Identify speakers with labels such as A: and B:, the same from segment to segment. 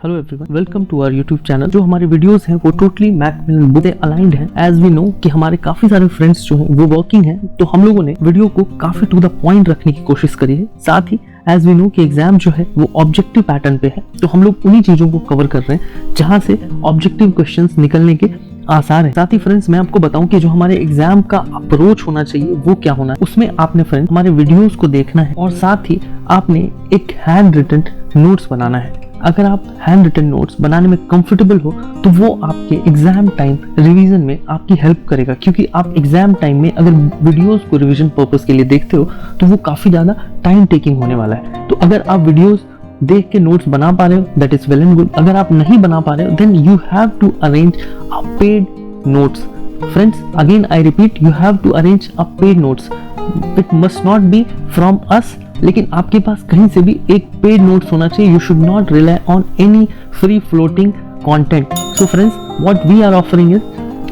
A: Hello everyone, welcome to our YouTube channel. जो हमारे videos हैं वो टोटली मैकमिलन बुक से अलाइंड हैं। एज वी नो कि हमारे काफी सारे फ्रेंड्स जो हैं वो वर्किंग हैं, तो हम लोगों ने वीडियो को काफी टू द पॉइंट रखने की कोशिश करी है। साथ ही एज वी नो कि एग्जाम जो है वो ऑब्जेक्टिव पैटर्न पे है, तो हम लोग उन्हीं चीजों को कवर कर रहे हैं जहां से ऑब्जेक्टिव क्वेश्चंस निकलने के आसार है। साथ ही फ्रेंड्स, मैं आपको बताऊं कि जो हमारे एग्जाम का अप्रोच होना चाहिए वो क्या होना है। उसमें आपने फ्रेंड्स हमारे वीडियोस को देखना है और साथ ही आपने एक हैंड रिटन नोट्स बनाना है। अगर आप हैंड रिटन नोट्स बनाने में कंफर्टेबल हो तो वो आपके एग्जाम टाइम रिवीजन में आपकी हेल्प करेगा, क्योंकि आप एग्जाम टाइम में अगर वीडियोस को रिवीजन पर्पस के लिए देखते हो तो वो काफी ज्यादा टाइम टेकिंग होने वाला है। तो अगर आप वीडियोस देख के नोट्स बना पा रहे हो that is well and good. अगर आप नहीं बना पा रहे हो then you have to arrange a paid notes. Friends, again I repeat, you have to arrange a paid notes. It must not be from us, लेकिन आपके पास कहीं से भी एक पेड नोट्स होना चाहिए। You should not rely on any free floating content. So friends, what we are offering is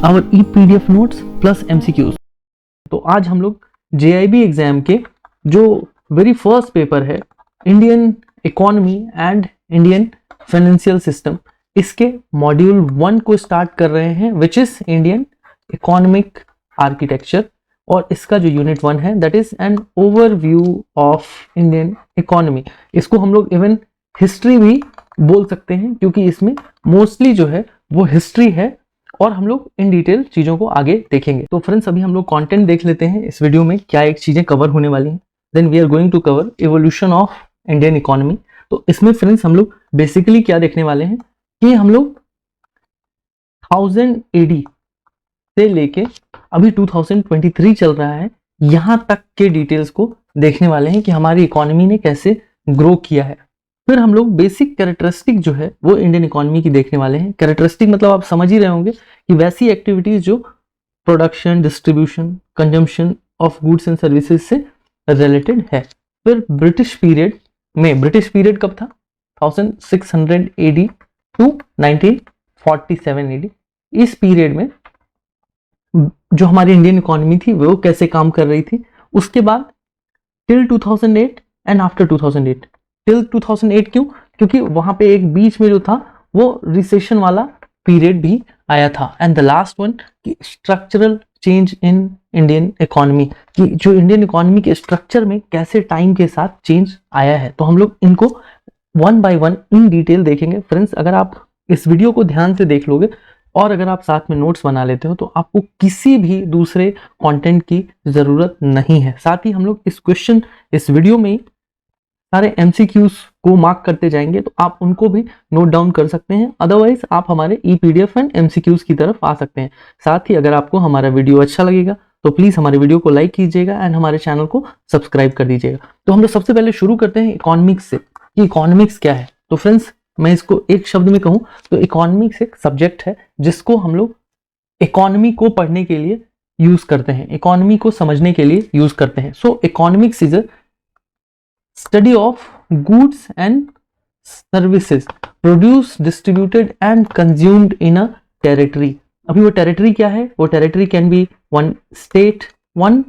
A: our e PDF notes plus MCQs. तो आज हम लोग जेआईबी एग्जाम के जो वेरी फर्स्ट पेपर है, Indian economy and Indian financial system, इसके module 1 को start कर रहे हैं, which is Indian economic architecture. और इसका जो यूनिट 1 है that is an overview of Indian economy. इसको हम लोग इवन हिस्ट्री भी बोल सकते हैं, क्योंकि इसमें मोस्टली जो है वो हिस्ट्री है और हम लोग इन डिटेल चीजों को आगे देखेंगे। तो फ्रेंड्स, अभी हम लोग कंटेंट देख लेते हैं इस वीडियो में क्या एक चीजें कवर होने वाली हैं। Then we are going to cover evolution of Indian economy. तो इसमें फ्रेंड्स हम लोग बेसिकली क्या देखने वाले हैं कि हम लोग 1000 AD से लेके अभी 2023 चल रहा है, यहां तक के डिटेल्स को देखने वाले हैं कि हमारी इकोनॉमी ने कैसे ग्रो किया है। फिर हम लोग बेसिक कैरेक्टरिस्टिक जो है वो इंडियन इकोनॉमी की देखने वाले हैं। कैरेक्टरिस्टिक मतलब आप समझ ही रहे होंगे कि वैसी एक्टिविटीज जो production, distribution, consumption of goods and services से रिलेटेड है। फिर ब्रिटिश पीरियड में, ब्रिटिश पीरियड कब था? 1600 AD टू 1947 AD। इस पीरियड में जो हमारी इंडियन इकोनॉमी थी वो कैसे काम कर रही थी। उसके बाद टिल 2008 एंड आफ्टर 2008। टिल 2008 क्यों? क्योंकि वहां पे एक बीच में जो था वो रिसेशन वाला पीरियड भी आया था। एंड द लास्ट वन कि structural change in Indian economy, कि जो इंडियन इकोनॉमी के स्ट्रक्चर में कैसे टाइम के साथ चेंज आया है। तो हम लोग इनको 1 by 1 इन डिटेल देखेंगे। फ्रेंड्स, अगर आप इस वीडियो को ध्यान से देख लोगे और अगर आप साथ में नोट्स बना लेते हो तो आपको किसी भी दूसरे कंटेंट की जरूरत नहीं है। साथ ही हम लोग इस वीडियो में सारे एमसीक्यूज को मार्क करते जाएंगे, तो आप उनको भी नोट डाउन कर सकते हैं। अदरवाइज आप हमारे ई पीडीएफ एंड एमसीक्यूज की तरफ आ सकते हैं। साथ ही अगर आपको हमारा वीडियो अच्छा लगेगा तो प्लीज हमारे वीडियो को लाइक कीजिएगा एंड हमारे चैनल को सब्सक्राइब कर दीजिएगा। तो हम लोग सबसे पहले शुरू करते हैं इकोनॉमिक्स से कि इकोनॉमिक्स क्या है। तो फ्रेंड्स, मैं इसको एक शब्द में कहूं तो इकोनॉमिक्स एक सब्जेक्ट है जिसको हम लोग इकोनॉमी को पढ़ने के लिए यूज करते हैं, इकोनॉमी को समझने के लिए यूज करते हैं। So economics is a study of goods and services produce, distributed and consumed in a territory. अभी वो टेरिटरी क्या है? वो territory can be one state, one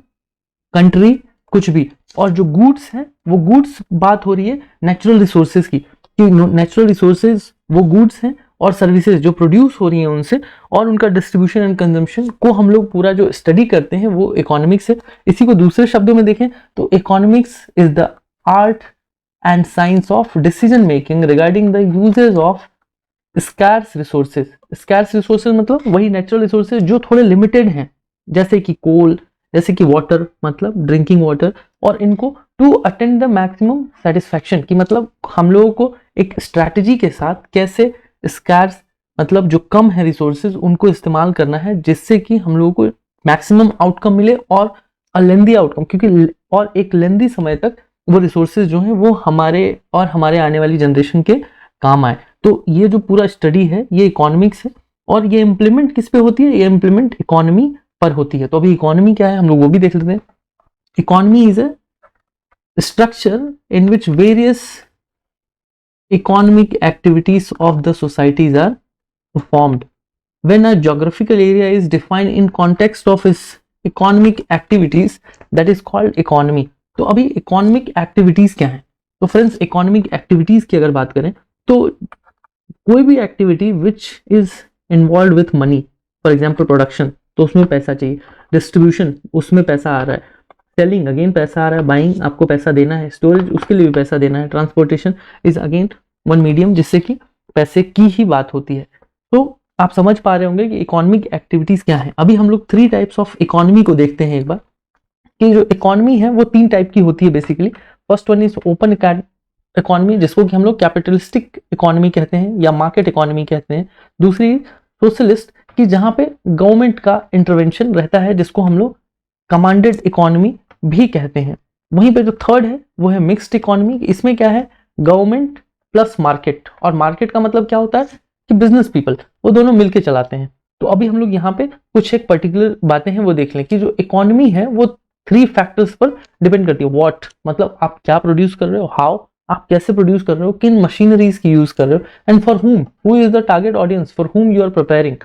A: country, कुछ भी। और जो गुड्स है वो गुड्स, बात हो रही है नेचुरल रिसोर्सेज की, कि नेचुरल रिसोर्सेज वो गुड्स हैं और सर्विसेज जो प्रोड्यूस हो रही हैं उनसे, और उनका डिस्ट्रीब्यूशन एंड कंजम्पशन को हम लोग पूरा जो स्टडी करते हैं वो इकोनॉमिक्स है। इसी को दूसरे शब्दों में देखें तो economics is the art and science of decision making regarding the uses of scarce resources. Scarce resources मतलब वही नेचुरल रिसोर्सेज जो थोड़े लिमिटेड हैं, जैसे कि कोल, जैसे कि वाटर, मतलब ड्रिंकिंग वाटर, और इनको to attend the maximum satisfaction, की मतलब हम लोगों को एक स्ट्रैटेजी के साथ कैसे स्कार्स मतलब जो कम है रिसोर्सेज उनको इस्तेमाल करना है, जिससे कि हम लोगों को मैक्सिमम आउटकम मिले और अ लेंदी आउटकम, क्योंकि और एक लेंदी समय तक वो रिसोर्सेज जो हैं वो हमारे और हमारे आने वाली जनरेशन के काम आए। तो ये जो पूरा स्टडी है ये इकोनॉमिक्स है, और ये इम्प्लीमेंट किस पे होती है? ये इम्प्लीमेंट इकोनॉमी पर होती है। तो अभी इकोनॉमी क्या है हम लोग वो भी देख लेते हैं। Economy is a structure in which various economic activities of the societies are performed. When a geographical area is defined in context of its economic activities, that is called economy. तो अभी economic activities क्या है? तो friends, economic activities की अगर बात करें तो कोई भी activity which is involve with money, for example production तो उसमें पैसा चाहिए, डिस्ट्रीब्यूशन उसमें पैसा आ रहा है, सेलिंग अगेन पैसा आ रहा है, बाइंग आपको पैसा देना है, स्टोरेज उसके लिए भी पैसा देना है, transportation is again one medium जिससे कि पैसे की ही बात होती है। तो आप समझ पा रहे होंगे कि इकोनॉमिक एक्टिविटीज क्या है। अभी हम लोग 3 टाइप्स ऑफ इकोनॉमी को देखते हैं एक बार, कि जो इकोनॉमी है वो 3 टाइप की होती है basically. First one is open economy जिसको कि हम लोग कैपिटलिस्टिक इकोनॉमी कहते हैं या मार्केट इकोनॉमी कहते हैं। दूसरी सोशलिस्ट कि जहां पे गवर्नमेंट का इंटरवेंशन रहता है जिसको हम लोग कमांडेड इकोनॉमी भी कहते हैं। वहीं पे जो थर्ड है वो है मिक्स्ड इकोनॉमी, इसमें क्या है गवर्नमेंट प्लस मार्केट, और मार्केट का मतलब क्या होता है कि बिजनेस पीपल वो दोनों मिलके चलाते हैं। तो अभी हम लोग यहाँ पे कुछ एक पर्टिकुलर बातें हैं वो देख लें कि जो इकोनॉमी है वो 3 फैक्टर्स पर डिपेंड करती है। व्हाट मतलब आप क्या प्रोड्यूस कर रहे हो, हाउ आप कैसे प्रोड्यूस कर रहे हो, किन मशीनरीज की यूज कर रहे हो, and for whom, who is the target audience for whom you are preparing.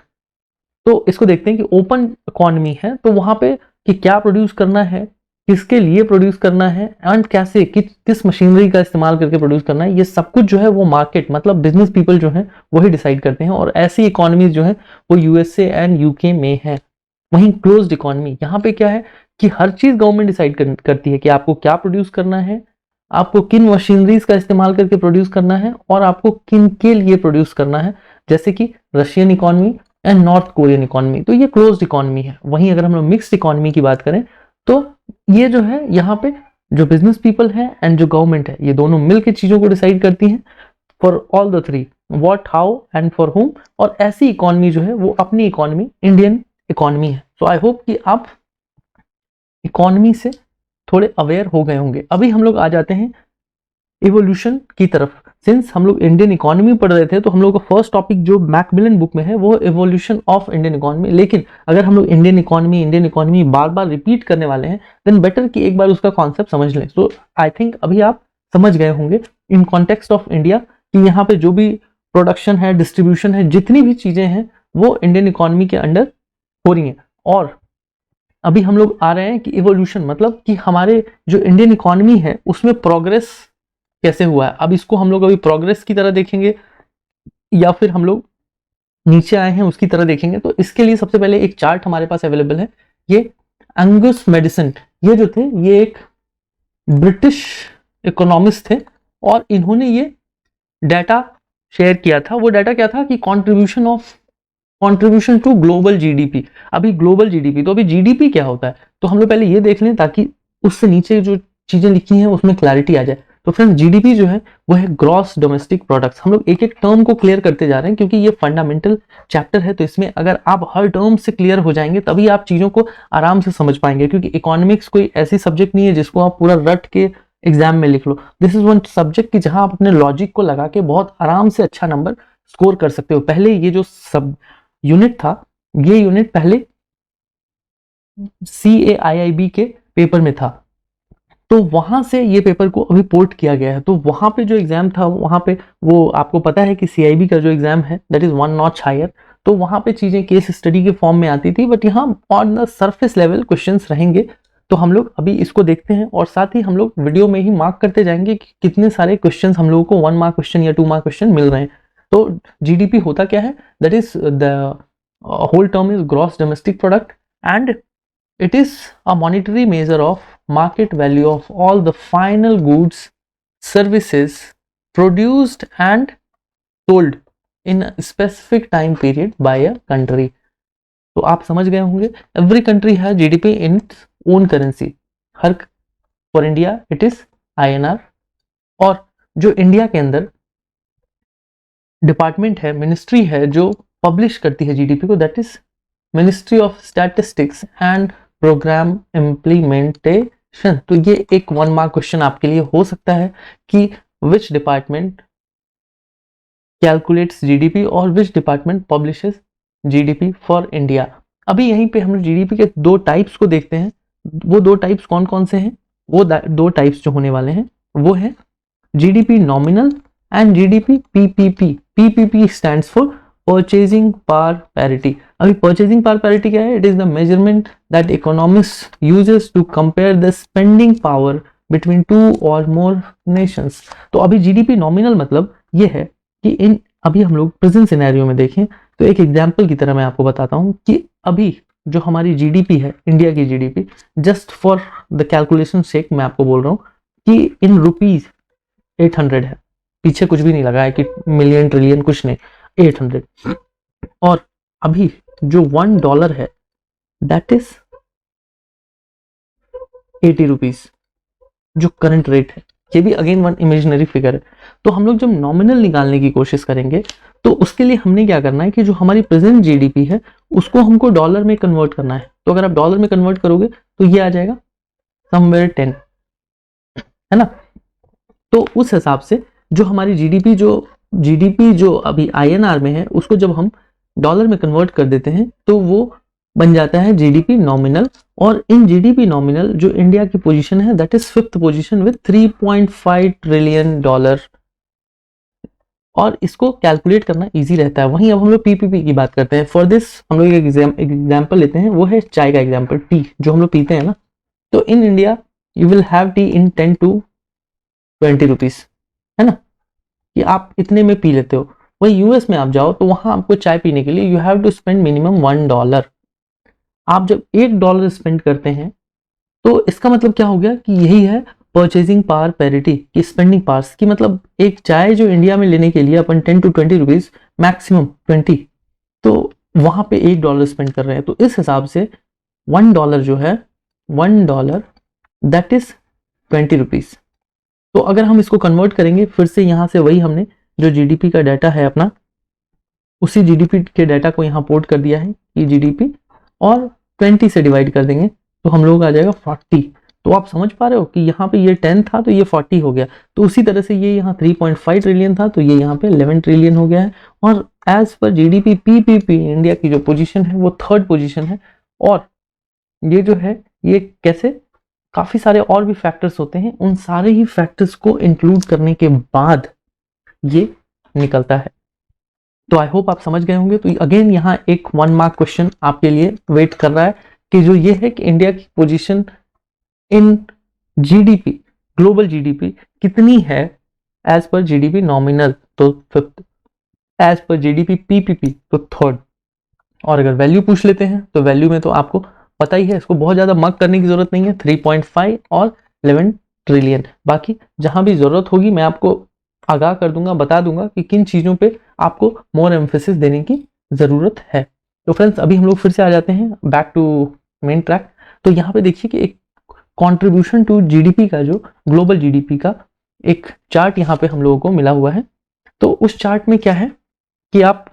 A: तो इसको देखते हैं कि ओपन इकोनॉमी है तो वहां पे कि क्या प्रोड्यूस करना है, किसके लिए प्रोड्यूस करना है, एंड कैसे किस मशीनरी का इस्तेमाल करके प्रोड्यूस करना है, ये सब कुछ जो है वो मार्केट मतलब बिजनेस पीपल जो है वही डिसाइड करते हैं। और ऐसी इकोनॉमीज जो है वो यूएसए एंड यूके में है। वहीं क्लोज्ड इकोनॉमी यहाँ पे क्या है कि हर चीज गवर्नमेंट डिसाइड करती है कि आपको क्या प्रोड्यूस करना है, आपको किन मशीनरीज का इस्तेमाल करके प्रोड्यूस करना है, और आपको किन के लिए प्रोड्यूस करना है, जैसे कि Russian economy and north Korean economy. तो ये क्लोज्ड इकोनॉमी है। वहीं अगर हम लोग मिक्स्ड इकोनॉमी की बात करें तो ये जो है यहाँ पे जो बिजनेस पीपल है एंड जो गवर्नमेंट है ये दोनों मिलकर चीजों को डिसाइड करती हैं for all the 3 what, how and for हुम। और ऐसी इकोनॉमी जो है वो अपनी इकोनॉमी इंडियन इकोनॉमी है। सो आई होप कि आप इकोनॉमी से थोड़े अवेयर हो गए होंगे। अभी हम लोग आ जाते हैं इवोल्यूशन की तरफ। सिंस हम लोग इंडियन इकोनॉमी पढ़ रहे थे तो हम लोग का फर्स्ट टॉपिक जो मैकमिलन बुक में है वो इवोल्यूशन ऑफ इंडियन इकोनॉमी। लेकिन अगर हम लोग इंडियन इकोनॉमी बार बार रिपीट करने वाले हैं देन बेटर कि एक बार उसका कॉन्सेप्ट समझ लें। सो आई थिंक अभी आप समझ गए होंगे इन कॉन्टेक्स्ट ऑफ इंडिया कि यहाँ पे जो भी प्रोडक्शन है, डिस्ट्रीब्यूशन है, जितनी भी चीजें हैं वो इंडियन इकोनॉमी के अंडर हो रही हैं। और अभी हम लोग आ रहे हैं कि इवोल्यूशन मतलब कि हमारे जो इंडियन इकोनॉमी है उसमें प्रोग्रेस कैसे हुआ है। अब इसको हम लोग अभी प्रोग्रेस की तरह देखेंगे या फिर हम लोग नीचे आए हैं उसकी तरह देखेंगे। तो इसके लिए सबसे पहले एक चार्ट हमारे पास अवेलेबल है। ये एंगस मैडिसन ये जो थे ये एक ब्रिटिश इकोनॉमिस्ट थे और इन्होंने ये डाटा शेयर किया था। वो डाटा क्या था कि कंट्रीब्यूशन टू ग्लोबल जीडीपी। अभी ग्लोबल जीडीपी तो अभी जीडीपी क्या होता है तो हम लोग पहले ये देख लें ताकि उससे नीचे जो चीजें लिखी हैं उसमें क्लैरिटी आ जाए। तो फ्रेंड जीडीपी जो है वो है ग्रॉस डोमेस्टिक प्रोडक्ट्स। हम लोग एक एक टर्म को क्लियर करते जा रहे हैं क्योंकि ये फंडामेंटल चैप्टर है। तो इसमें अगर आप हर टर्म से क्लियर हो जाएंगे तभी आप चीजों को आराम से समझ पाएंगे, क्योंकि इकोनॉमिक्स कोई ऐसी सब्जेक्ट नहीं है जिसको आप पूरा रट के एग्जाम में लिख लो। दिस इज वन सब्जेक्ट कि जहां आप अपने लॉजिक को लगा के बहुत आराम से अच्छा नंबर स्कोर कर सकते हो। पहले ये जो सब यूनिट था ये यूनिट पहले CAIIB के पेपर में था, तो वहां से ये पेपर को अभी पोर्ट किया गया है। तो वहां पे जो एग्जाम था वहां पे वो आपको पता है कि CIB का जो एग्जाम है दैट इज 1 नॉच हायर। तो वहां पे चीजें केस स्टडी के फॉर्म में आती थी, बट यहाँ on the surface level questions रहेंगे। तो हम लोग अभी इसको देखते हैं और साथ ही हम लोग वीडियो में ही मार्क करते जाएंगे कि कितने सारे क्वेश्चन हम लोगों को 1 मार्क क्वेश्चन या 2 मार्क क्वेश्चन मिल रहे हैं। तो जीडीपी होता क्या है, that is the whole term is gross domestic product and it is a monetary measure of market value of all the final goods, services produced and sold in a specific time period by a country. तो आप समझ गए होंगे every country has GDP in its own currency. Her for India it is INR। और जो India के अंदर department है, मिनिस्ट्री है जो पब्लिश करती है जीडीपी को, that is ministry of statistics and programme implementation. तो ये एक 1 मार्क क्वेश्चन आपके लिए हो सकता है कि विच डिपार्टमेंट कैलकुलेट्स जीडीपी और which department publishes GDP for India. अभी यहीं पे हम जीडीपी के 2 टाइप्स को देखते हैं। वो 2 टाइप्स कौन कौन से हैं? वो 2 टाइप्स जो होने वाले हैं वो है GDP nominal and GDP PPP. PPP stands for purchasing power parity. अभी परचेजिंग पावर पैरिटी क्या है? It is the measurement that economist uses to compare the spending power between 2 और मोर नेशंस। तो अभी जीडीपी नॉमिनल मतलब ये है कि इन अभी हम लोग प्रेजेंट सिनेरियो में देखें तो एक एग्जांपल की तरह मैं आपको बताता हूं कि अभी जो हमारी जीडीपी है, इंडिया की GDP, just for the calculation sake मैं आपको बोल रहा हूं कि इन रुपीज 800 है, पीछे कुछ भी नहीं लगा है कि मिलियन ट्रिलियन कुछ नहीं, 800। और अभी जो $1 है दैट इज 80 रुपीज, जो करंट रेट है। ये भी अगेन वन इमेजिनरी फिगर है। तो हम लोग जब नॉमिनल निकालने की कोशिश करेंगे तो उसके लिए हमने क्या करना है कि जो हमारी प्रेजेंट जीडीपी है उसको हमको डॉलर में कन्वर्ट करना है। तो अगर आप डॉलर में कन्वर्ट करोगे तो ये आ जाएगा समवेयर 10, है ना। तो उस हिसाब से जो हमारी जीडीपी जो अभी आईएनआर में है उसको जब हम डॉलर में कन्वर्ट कर देते हैं तो वो बन जाता है जीडीपी नॉमिनल। और इन जीडीपी नॉमिनल जो इंडिया की पोजीशन है that is 5th position with $3.5 trillion. और इसको कैलकुलेट करना इजी रहता है। वहीं अब हम लोग पीपीपी की बात करते हैं। फॉर दिस हम लोग एक एग्जाम्पल लेते हैं, वो है चाय का एग्जाम्पल, टी जो हम लोग पीते हैं ना। तो in India you will have T in 10 to 20 rupees, है ना, कि आप इतने में पी लेते हो। वही यूएस में आप जाओ तो वहां आपको चाय पीने के लिए you have to spend minimum $1। आप जब $1 स्पेंड करते हैं तो इसका मतलब क्या हो गया कि यही है परचेजिंग पावर पैरिटी की, स्पेंडिंग पावर्स की। मतलब एक चाय जो इंडिया में लेने के लिए अपन 10 to 20 रुपीज, मैक्सिमम 20, तो वहां पे $1 स्पेंड कर रहे हैं। तो इस हिसाब से $1 जो है, $1 दैट इज 20 रुपीज। तो अगर हम इसको कन्वर्ट करेंगे फिर से यहां से वही हमने जो जीडीपी का डाटा है अपना, उसी जीडीपी के डाटा को यहाँ पोर्ट कर दिया है, ये जीडीपी, और 20 से डिवाइड कर देंगे तो हम लोग आ जाएगा 40। तो आप समझ पा रहे हो कि यहाँ पे ये 10 था तो ये 40 हो गया। तो उसी तरह से ये यहाँ 3.5 ट्रिलियन था तो ये यहाँ पे 11 ट्रिलियन हो गया है। और as per GDP PPP India की जो पोजीशन है वो 3rd पोजीशन है। और ये जो है ये कैसे, काफी सारे और भी फैक्टर्स होते हैं, उन सारे ही फैक्टर्स को इंक्लूड करने के बाद ये निकलता है। तो आई होप आप समझ गए होंगे। तो अगेन यहाँ एक 1 मार्क क्वेश्चन आपके लिए वेट कर रहा है कि जो ये है कि इंडिया की position in GDP, global GDP कितनी है एज पर जीडीपी नॉमिनल, तो 5th, as per GDP PPP तो 3rd। और अगर वैल्यू पूछ लेते हैं तो वैल्यू में तो आपको पता ही है, इसको बहुत ज्यादा मग करने की जरूरत नहीं है, 3.5 और 11 ट्रिलियन। बाकी जहां भी जरूरत होगी मैं आपको आगाह कर दूंगा, बता दूंगा कि किन चीजों पे आपको मोर एम्फेसिस देने की जरूरत है। तो फ्रेंड्स अभी हम लोग फिर से आ जाते हैं बैक टू मेन ट्रैक। तो यहाँ पे देखिए कि एक कंट्रीब्यूशन टू जीडीपी का, जो ग्लोबल जीडीपी का एक चार्ट यहाँ पे हम लोगों को मिला हुआ है। तो उस चार्ट में क्या है कि आप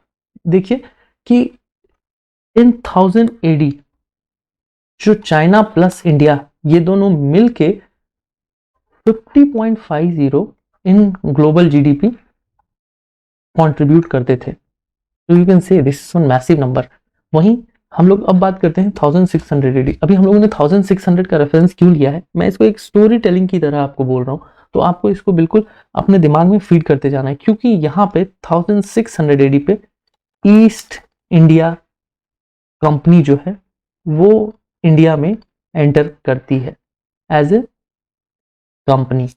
A: देखिए कि इन 1000 एडी जो चाइना प्लस इंडिया ये दोनों मिलके 50.50 इन ग्लोबल जीडीपी कंट्रीब्यूट करते थे। तो you can say this is one massive number. वहीं हम लोग अब बात करते हैं 1600 एडी। अभी हम लोगों ने 1600 का रेफरेंस क्यों लिया है, मैं इसको एक स्टोरी टेलिंग की तरह आपको बोल रहा हूँ। तो आपको इसको बिल्कुल अपने दिमाग में फीड करते जाना है, क्योंकि यहाँ पे 1600 एडी पे ईस्ट इंडिया कंपनी जो है वो इंडिया में एंटर करती है एज ए कंपनी।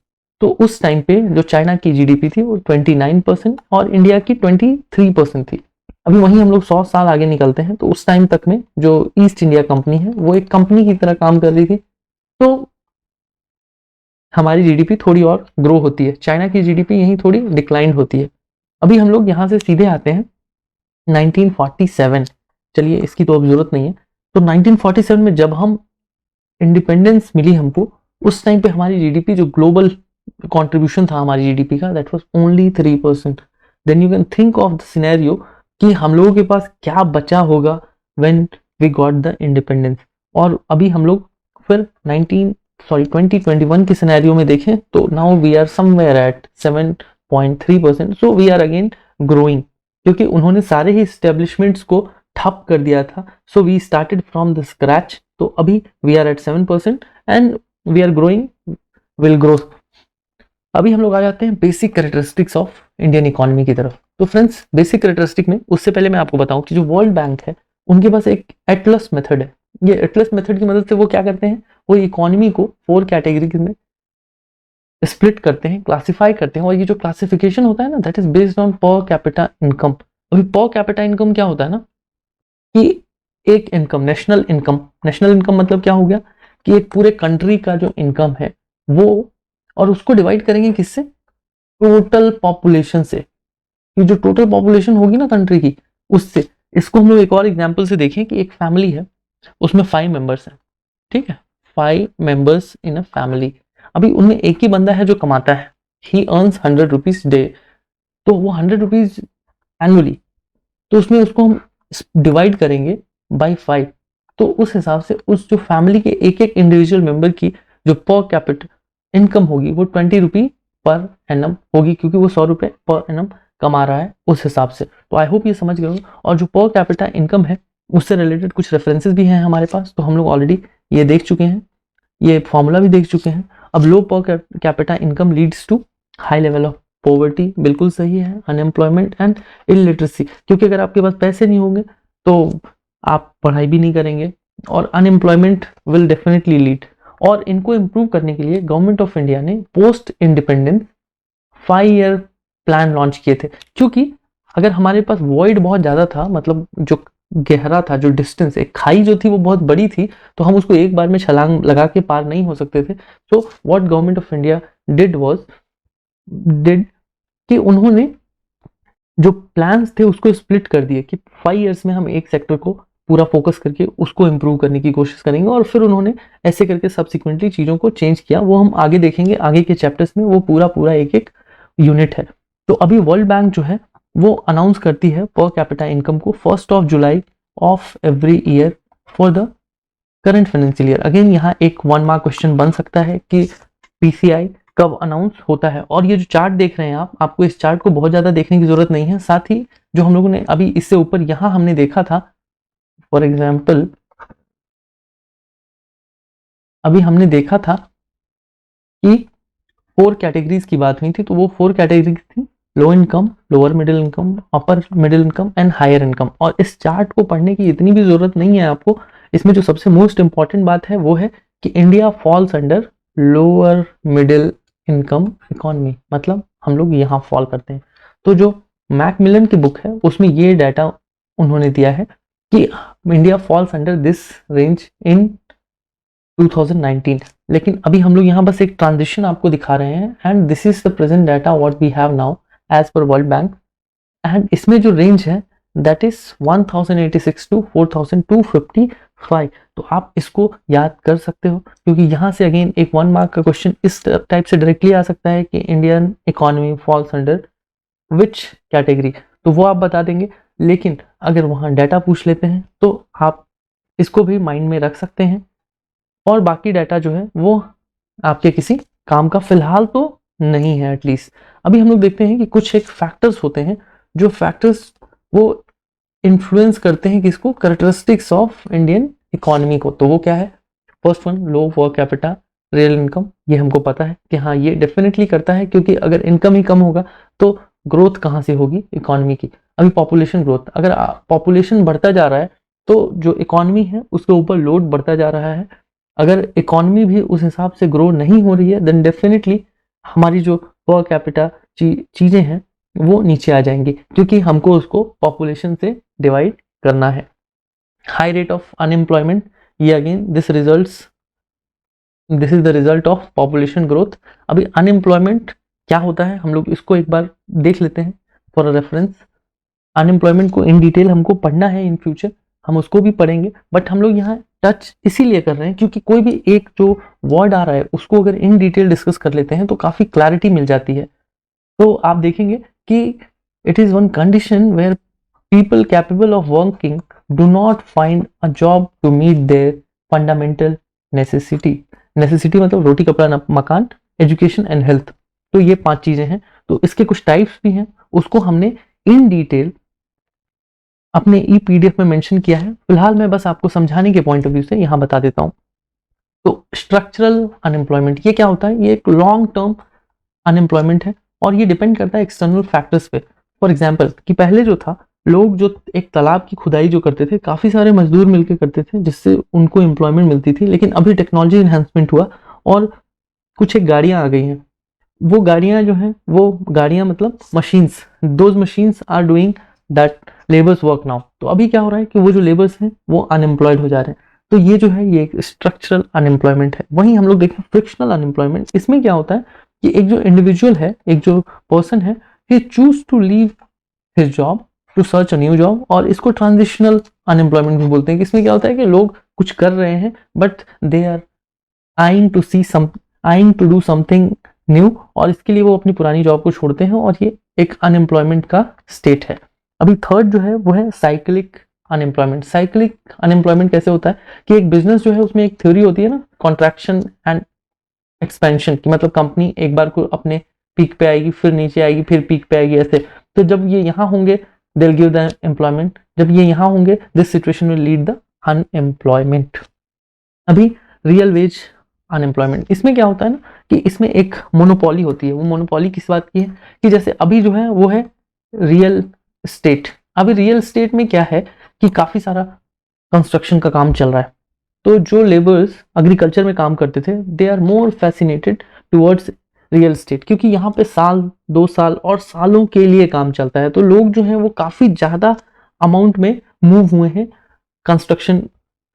A: तो उस टाइम पे जो चाइना की जीडीपी थी वो 29% और इंडिया की 23% थी। अभी वहीं हम लोग 100 साल आगे निकलते हैं तो उस टाइम तक में जो ईस्ट इंडिया कंपनी है वो एक कंपनी की तरह काम कर रही थी। तो हमारी जीडीपी थोड़ी और ग्रो होती है, चाइना की जीडीपी यहीं थोड़ी डिक्लाइन होती है। अभी हम लोग यहाँ से सीधे आते हैं 1947। चलिए इसकी तो अब जरूरत नहीं है। तो 1947 में जब हम इंडिपेंडेंस मिली हमको, उस टाइम पे हमारी जीडीपी जो ग्लोबल कंट्रीब्यूशन था हमारी जीडीपी का that was only 3%। Then you can think of the scenario कि हम लोगों के पास क्या बचा होगा when we got the independence. और अभी हम लोग फिर 2021 के सिनेरियो में देखें तो now we are somewhere at 7.3%। So we are again growing, क्योंकि उन्होंने सारे ही एस्टेब्लिशमेंट्स को ठप कर दिया था। So we started from the scratch. तो अभी we are at 7% and we are growing, will grow. अभी हम लोग आ जाते हैं basic characteristics of Indian economy की तरफ। तो फ्रेंड्स बेसिक कैरेक्टरिस्टिक में उससे पहले मैं आपको बताऊं कि जो वर्ल्ड बैंक है उनके पास एक एटलस मेथड है। ये एटलस मेथड की मदद से वो क्या करते हैं, वो इकोनॉमी को 4 कैटेगरीज में स्प्लिट करते हैं, क्लासिफाई करते हैं, और ये जो क्लासिफिकेशन होता है ना, दैट इज बेस्ड ऑन पर कैपिटा इनकम। अभी पर कैपिटा इनकम क्या होता है ना, कि एक इनकम, नेशनल इनकम मतलब क्या हो गया कि एक पूरे कंट्री का जो इनकम है वो, और उसको डिवाइड करेंगे किससे, टोटल पॉपुलेशन से, कि जो टोटल पॉपुलेशन होगी ना कंट्री की, उससे। इसको हम लोग एक और एग्जांपल से देखें कि एक फैमिली है, उसमें 5 मेंबर्स हैं, ठीक है, 5 मेंबर्स इन अ फैमिली। अभी उनमें एक ही बंदा है जो कमाता है, ही अर्न्स 100 रुपीज डे, तो वो 100 रुपीज एनुअली, तो उसमें उसको हम डिवाइड करेंगे बाई 5, तो उस हिसाब से उस जो फैमिली के एक एक इंडिविजुअल मेंबर की जो पर कैपिटा इनकम होगी वो 20 रुपी पर एनम होगी, क्योंकि वो 100 रुपए पर एनम कमा रहा है उस हिसाब से। तो आई होप ये समझ गए हो। और जो पर कैपिटा इनकम है उससे रिलेटेड कुछ रेफरेंसेस भी हैं हमारे पास, तो हम लोग ऑलरेडी ये देख चुके हैं, ये फॉर्मूला भी देख चुके हैं। अब low per capita income leads to high level of poverty, बिल्कुल सही है, अनएम्प्लॉयमेंट एंड इलिटरेसी, क्योंकि अगर आपके पास पैसे नहीं होंगे तो आप पढ़ाई भी नहीं करेंगे, और अनएम्प्लॉयमेंट विल डेफिनेटली लीड। और इनको इम्प्रूव करने के लिए गवर्नमेंट ऑफ इंडिया ने post independence 5 year plan launch किए थे, क्योंकि अगर हमारे पास वॉइड बहुत ज़्यादा था, मतलब जो गहरा था, जो डिस्टेंस, एक खाई जो थी वो बहुत बड़ी थी, तो हम उसको एक बार में छलांग लगा के पार नहीं हो सकते थे। So what government of India did कि उन्होंने जो प्लान्स थे उसको स्प्लिट कर दिए कि 5 इयर्स में हम एक सेक्टर को पूरा फोकस करके उसको इम्प्रूव करने की कोशिश करेंगे, और फिर उन्होंने ऐसे करके सब्सिक्वेंटली चीज़ों को चेंज किया। वो हम आगे देखेंगे, आगे के चैप्टर्स में वो पूरा एक एक यूनिट है। तो अभी वर्ल्ड बैंक जो है वो अनाउंस करती है पर कैपिटा इनकम को 1 July of every year for the current financial year. Again यहाँ एक 1 मार्क क्वेश्चन बन सकता है कि पीसीआई कब अनाउंस होता है। और ये जो चार्ट देख रहे हैं आप, आपको इस चार्ट को बहुत ज़्यादा देखने की जरूरत नहीं है। साथ ही जो हम लोगों ने अभी इससे ऊपर यहाँ हमने देखा था, फॉर एग्जाम्पल अभी हमने देखा था कि 4 कैटेगरीज की बात हुई थी, तो वो 4 कैटेगरीज थी, low income, lower middle income, upper middle income and higher income. और इस चार्ट को पढ़ने की इतनी भी जरूरत नहीं है आपको। इसमें जो सबसे मोस्ट इंपॉर्टेंट बात है वो है कि India falls under lower middle income economy, मतलब हम लोग यहाँ फॉल करते हैं। तो जो मैकमिलन की बुक है उसमें ये डाटा उन्होंने दिया है कि India falls under this range इन 2019। लेकिन अभी हम लोग यहाँ बस एक ट्रांजिशन आपको दिखा रहे हैं, and this is the present data what we have now as per World Bank. एंड इसमें जो रेंज है दैट इज 1086 टू 4255। तो आप इसको याद कर सकते हो, क्योंकि यहाँ से अगेन एक 1 मार्क का क्वेश्चन इस टाइप से डायरेक्टली आ सकता है कि Indian economy falls under which category, तो वो आप बता देंगे। लेकिन अगर वहाँ डाटा पूछ लेते हैं तो आप इसको भी माइंड में रख सकते हैं, और बाकी डाटा जो है वो आपके किसी काम का फिलहाल तो नहीं है एटलीस्ट। अभी हम लोग देखते हैं कि कुछ एक फैक्टर्स होते हैं, जो फैक्टर्स वो इन्फ्लुएंस करते हैं किसको, कैरेक्टरिस्टिक्स ऑफ इंडियन इकोनॉमी को। तो वो क्या है, फर्स्ट वन लो पर कैपिटा रियल इनकम। ये हमको पता है कि हाँ ये डेफिनेटली करता है, क्योंकि अगर इनकम ही कम होगा तो ग्रोथ कहाँ से होगी इकोनॉमी की। अभी पॉपुलेशन ग्रोथ, अगर पॉपुलेशन बढ़ता जा रहा है तो जो इकोनॉमी है उसके ऊपर लोड बढ़ता जा रहा है। अगर इकोनॉमी भी उस हिसाब से ग्रो नहीं हो रही है देन डेफिनेटली हमारी जो पर कैपिटा चीज़ें हैं वो नीचे आ जाएंगी, क्योंकि हमको उसको पॉपुलेशन से डिवाइड करना है। हाई रेट ऑफ अनएम्प्लॉयमेंट, ये again this is the result of population growth. अभी अनएम्प्लॉयमेंट क्या होता है हम लोग इसको एक बार देख लेते हैं फॉर रेफरेंस। अनएम्प्लॉयमेंट को इन डिटेल हमको पढ़ना है, इन फ्यूचर हम उसको भी पढ़ेंगे, बट हम लोग यहाँ टच इसीलिए कर रहे हैं क्योंकि कोई भी एक जो वर्ड आ रहा है उसको अगर इन डिटेल डिस्कस कर लेते हैं तो काफ़ी क्लैरिटी मिल जाती है। तो आप देखेंगे कि it is one condition where people capable of working do not find a job to meet their fundamental necessity मतलब रोटी कपड़ा मकान, एजुकेशन एंड हेल्थ। तो ये 5 चीज़ें हैं। तो इसके कुछ टाइप्स भी हैं, उसको हमने इन डिटेल अपने ई पीडीएफ में मेंशन किया है। फिलहाल मैं बस आपको समझाने के पॉइंट ऑफ व्यू से यहाँ बता देता हूँ। तो स्ट्रक्चरल अनएम्प्लॉयमेंट ये क्या होता है, ये एक लॉन्ग टर्म अनएम्प्लॉयमेंट है और ये डिपेंड करता है एक्सटर्नल फैक्टर्स पे। फॉर एग्जाम्पल कि पहले जो था, लोग जो एक तालाब की खुदाई जो करते थे, काफ़ी सारे मजदूर मिलकर करते थे जिससे उनको एम्प्लॉयमेंट मिलती थी। लेकिन अभी टेक्नोलॉजी इन्हांसमेंट हुआ और कुछ एक गाड़ियाँ आ गई हैं वो गाड़ियां जो हैं, वो गाड़ियां मतलब machines, those machines are doing that labours work now. तो अभी क्या हो रहा है कि वो जो लेबर्स हैं वो अनएम्प्लॉयड हो जा रहे हैं। तो ये जो है ये एक स्ट्रक्चरल अनएम्प्लॉयमेंट है। वहीं हम लोग देखें फ्रिक्शनल अनएम्प्लॉयमेंट, इसमें क्या होता है कि एक जो इंडिविजुअल है, एक जो पर्सन है, he choose to leave his job to search a new job, और इसको ट्रांजिशनल अनएम्प्लॉयमेंट भी बोलते हैं। कि इसमें क्या होता है कि लोग कुछ कर रहे हैं but they are eyeing to see some eyeing to do something new, और इसके लिए वो अपनी पुरानी जॉब को छोड़ते हैं, और ये एक अनएम्प्लॉयमेंट का स्टेट है। अभी थर्ड जो है वो है साइक्लिक अनएम्प्लॉयमेंट। साइक्लिक अनएम्प्लॉयमेंट कैसे होता है कि एक बिजनेस जो है उसमें एक थ्योरी होती है ना, कॉन्ट्रैक्शन एंड एक्सपेंशन की, मतलब कंपनी एक बार को अपने पीक पे आएगी, फिर नीचे आएगी, फिर पीक पे आएगी, ऐसे। तो जब ये यहाँ होंगे they will give the employment, जब ये यहाँ होंगे this situation will lead the unemployment. अभी रियल वेज अनएम्प्लॉयमेंट, इसमें क्या होता है ना कि इसमें एक मोनोपोली होती है। वो मोनोपोली किस बात की है कि जैसे अभी जो है वो है रियल स्टेट। अभी रियल स्टेट में क्या है कि काफी सारा कंस्ट्रक्शन का काम चल रहा है। तो जो लेबर्स एग्रीकल्चर में काम करते थे they are more fascinated towards real estate, क्योंकि यहाँ पे साल 2 साल और सालों के लिए काम चलता है। तो लोग जो हैं वो काफी ज्यादा अमाउंट में मूव हुए हैं कंस्ट्रक्शन